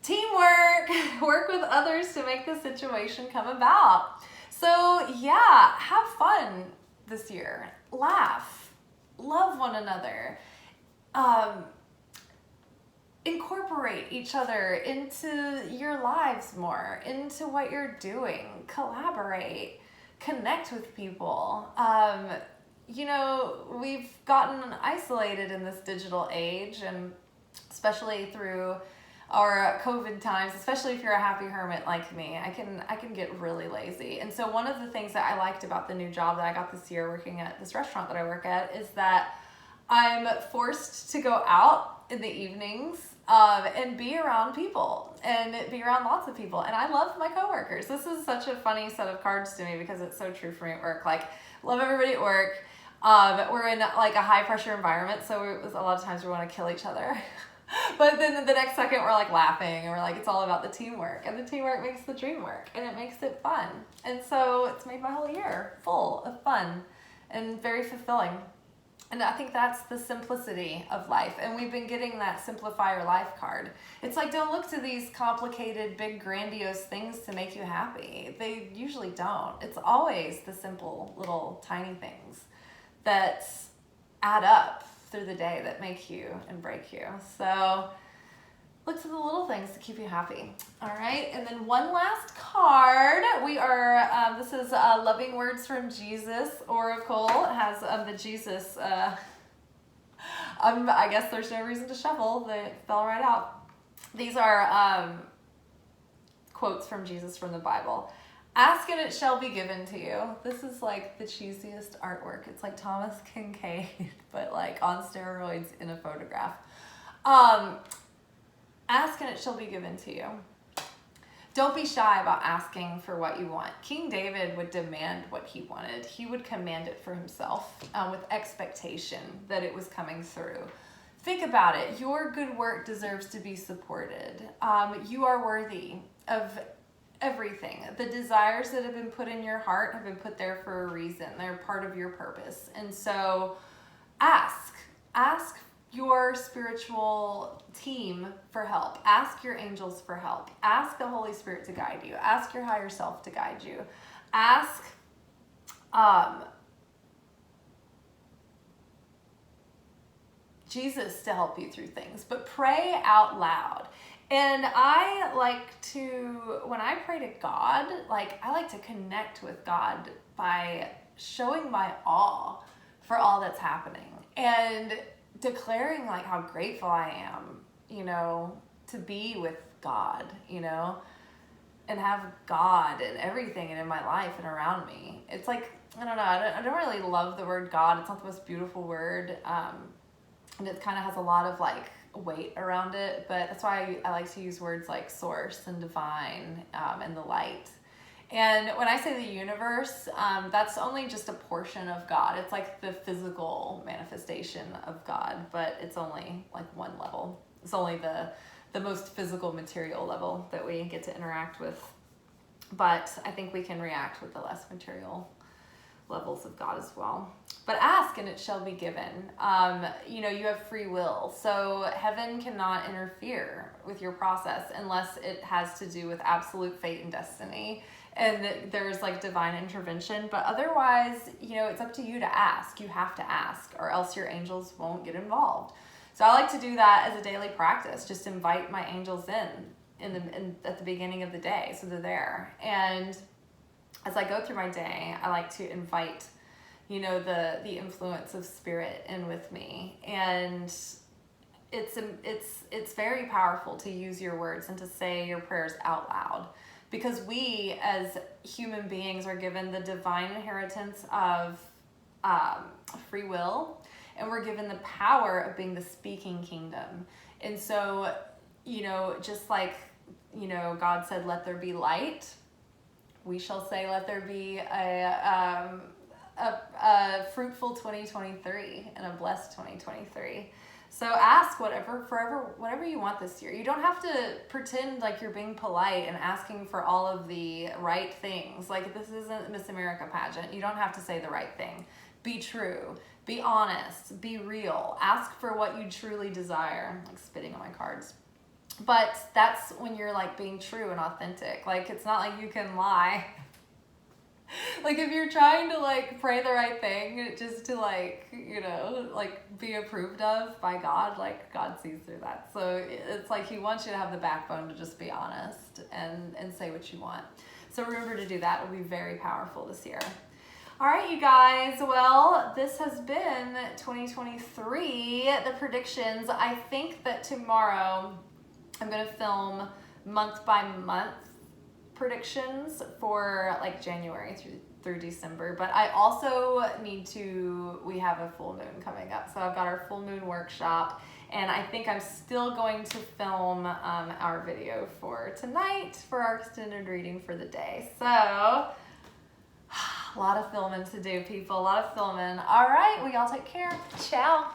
Teamwork. Work with others to make the situation come about. So yeah, have fun this year. Laugh. Love one another. Incorporate each other into your lives more, into what you're doing. Collaborate. Connect with people. You know, we've gotten isolated in this digital age, and especially through our COVID times, especially if you're a happy hermit like me, I can get really lazy. And so one of the things that I liked about the new job that I got this year working at this restaurant that I work at is that I'm forced to go out in the evenings and be around people and be around lots of people. And I love my coworkers. This is such a funny set of cards to me because it's so true for me at work. Like, love everybody at work. We're in like a high pressure environment, so a lot of times we want to kill each other. But then the next second we're like laughing and we're like, it's all about the teamwork, and the teamwork makes the dream work, and it makes it fun. And so it's made my whole year full of fun and very fulfilling. And I think that's the simplicity of life. And we've been getting that Simplify Your Life card. It's like, don't look to these complicated, big, grandiose things to make you happy. They usually don't. It's always the simple, little, tiny things that add up through the day that make you and break you. So look to the little things to keep you happy. All right, and then one last card. We are, this is Loving Words from Jesus Oracle. It has the Jesus, I guess there's no reason to shuffle. They fell right out. These are quotes from Jesus from the Bible. Ask and it shall be given to you. This is like the cheesiest artwork. It's like Thomas Kincaid, but like on steroids in a photograph. Ask and it shall be given to you. Don't be shy about asking for what you want. King David would demand what he wanted. He would command it for himself with expectation that it was coming through. Think about it. Your good work deserves to be supported. You are worthy of everything. The desires that have been put in your heart have been put there for a reason. They're part of your purpose. And so ask your spiritual team for help. Ask your angels for help. Ask the Holy Spirit to guide you. Ask your higher self to guide you. Ask Jesus to help you through things, but pray out loud. And I like to, when I pray to God, I like to connect with God by showing my awe for all that's happening and declaring how grateful I am, to be with God, and have God and everything and in my life and around me. It's I don't know, I don't really love the word God. It's not the most beautiful word. And it kind of has a lot of weight around it, but that's why I like to use words like source and divine and the light. And when I say the universe, that's only just a portion of God. It's the physical manifestation of God, but it's only one level. It's only the most physical material level that we get to interact with. But I think we can react with the less material levels of God as well. But ask and it shall be given. You have free will. So heaven cannot interfere with your process unless it has to do with absolute fate and destiny. And there's divine intervention. But otherwise, it's up to you to ask. You have to ask or else your angels won't get involved. So I like to do that as a daily practice. Just invite my angels in at the beginning of the day. So they're there. And as I go through my day, I like to invite, the influence of spirit in with me. And it's very powerful to use your words and to say your prayers out loud, because we as human beings are given the divine inheritance of free will, and we're given the power of being the speaking kingdom. And so, just God said, let there be light, we shall say, let there be a fruitful 2023 and a blessed 2023. So ask whatever you want this year. You don't have to pretend like you're being polite and asking for all of the right things. This isn't Miss America pageant. You don't have to say the right thing. Be true. Be honest. Be real. Ask for what you truly desire. I'm spitting on my cards. But that's when you're being true and authentic. It's not like you can lie. If you're trying to pray the right thing just to be approved of by God, God sees through that. So it's He wants you to have the backbone to just be honest and say what you want. So remember to do that. It'll be very powerful this year. All right, you guys. Well, this has been 2023, the predictions. I think that tomorrow I'm going to film month by month predictions for January through December. But I also we have a full moon coming up. So I've got our full moon workshop, and I think I'm still going to film our video for tonight for our extended reading for the day. So a lot of filming to do, people, a lot of filming. All right, we all take care. Ciao.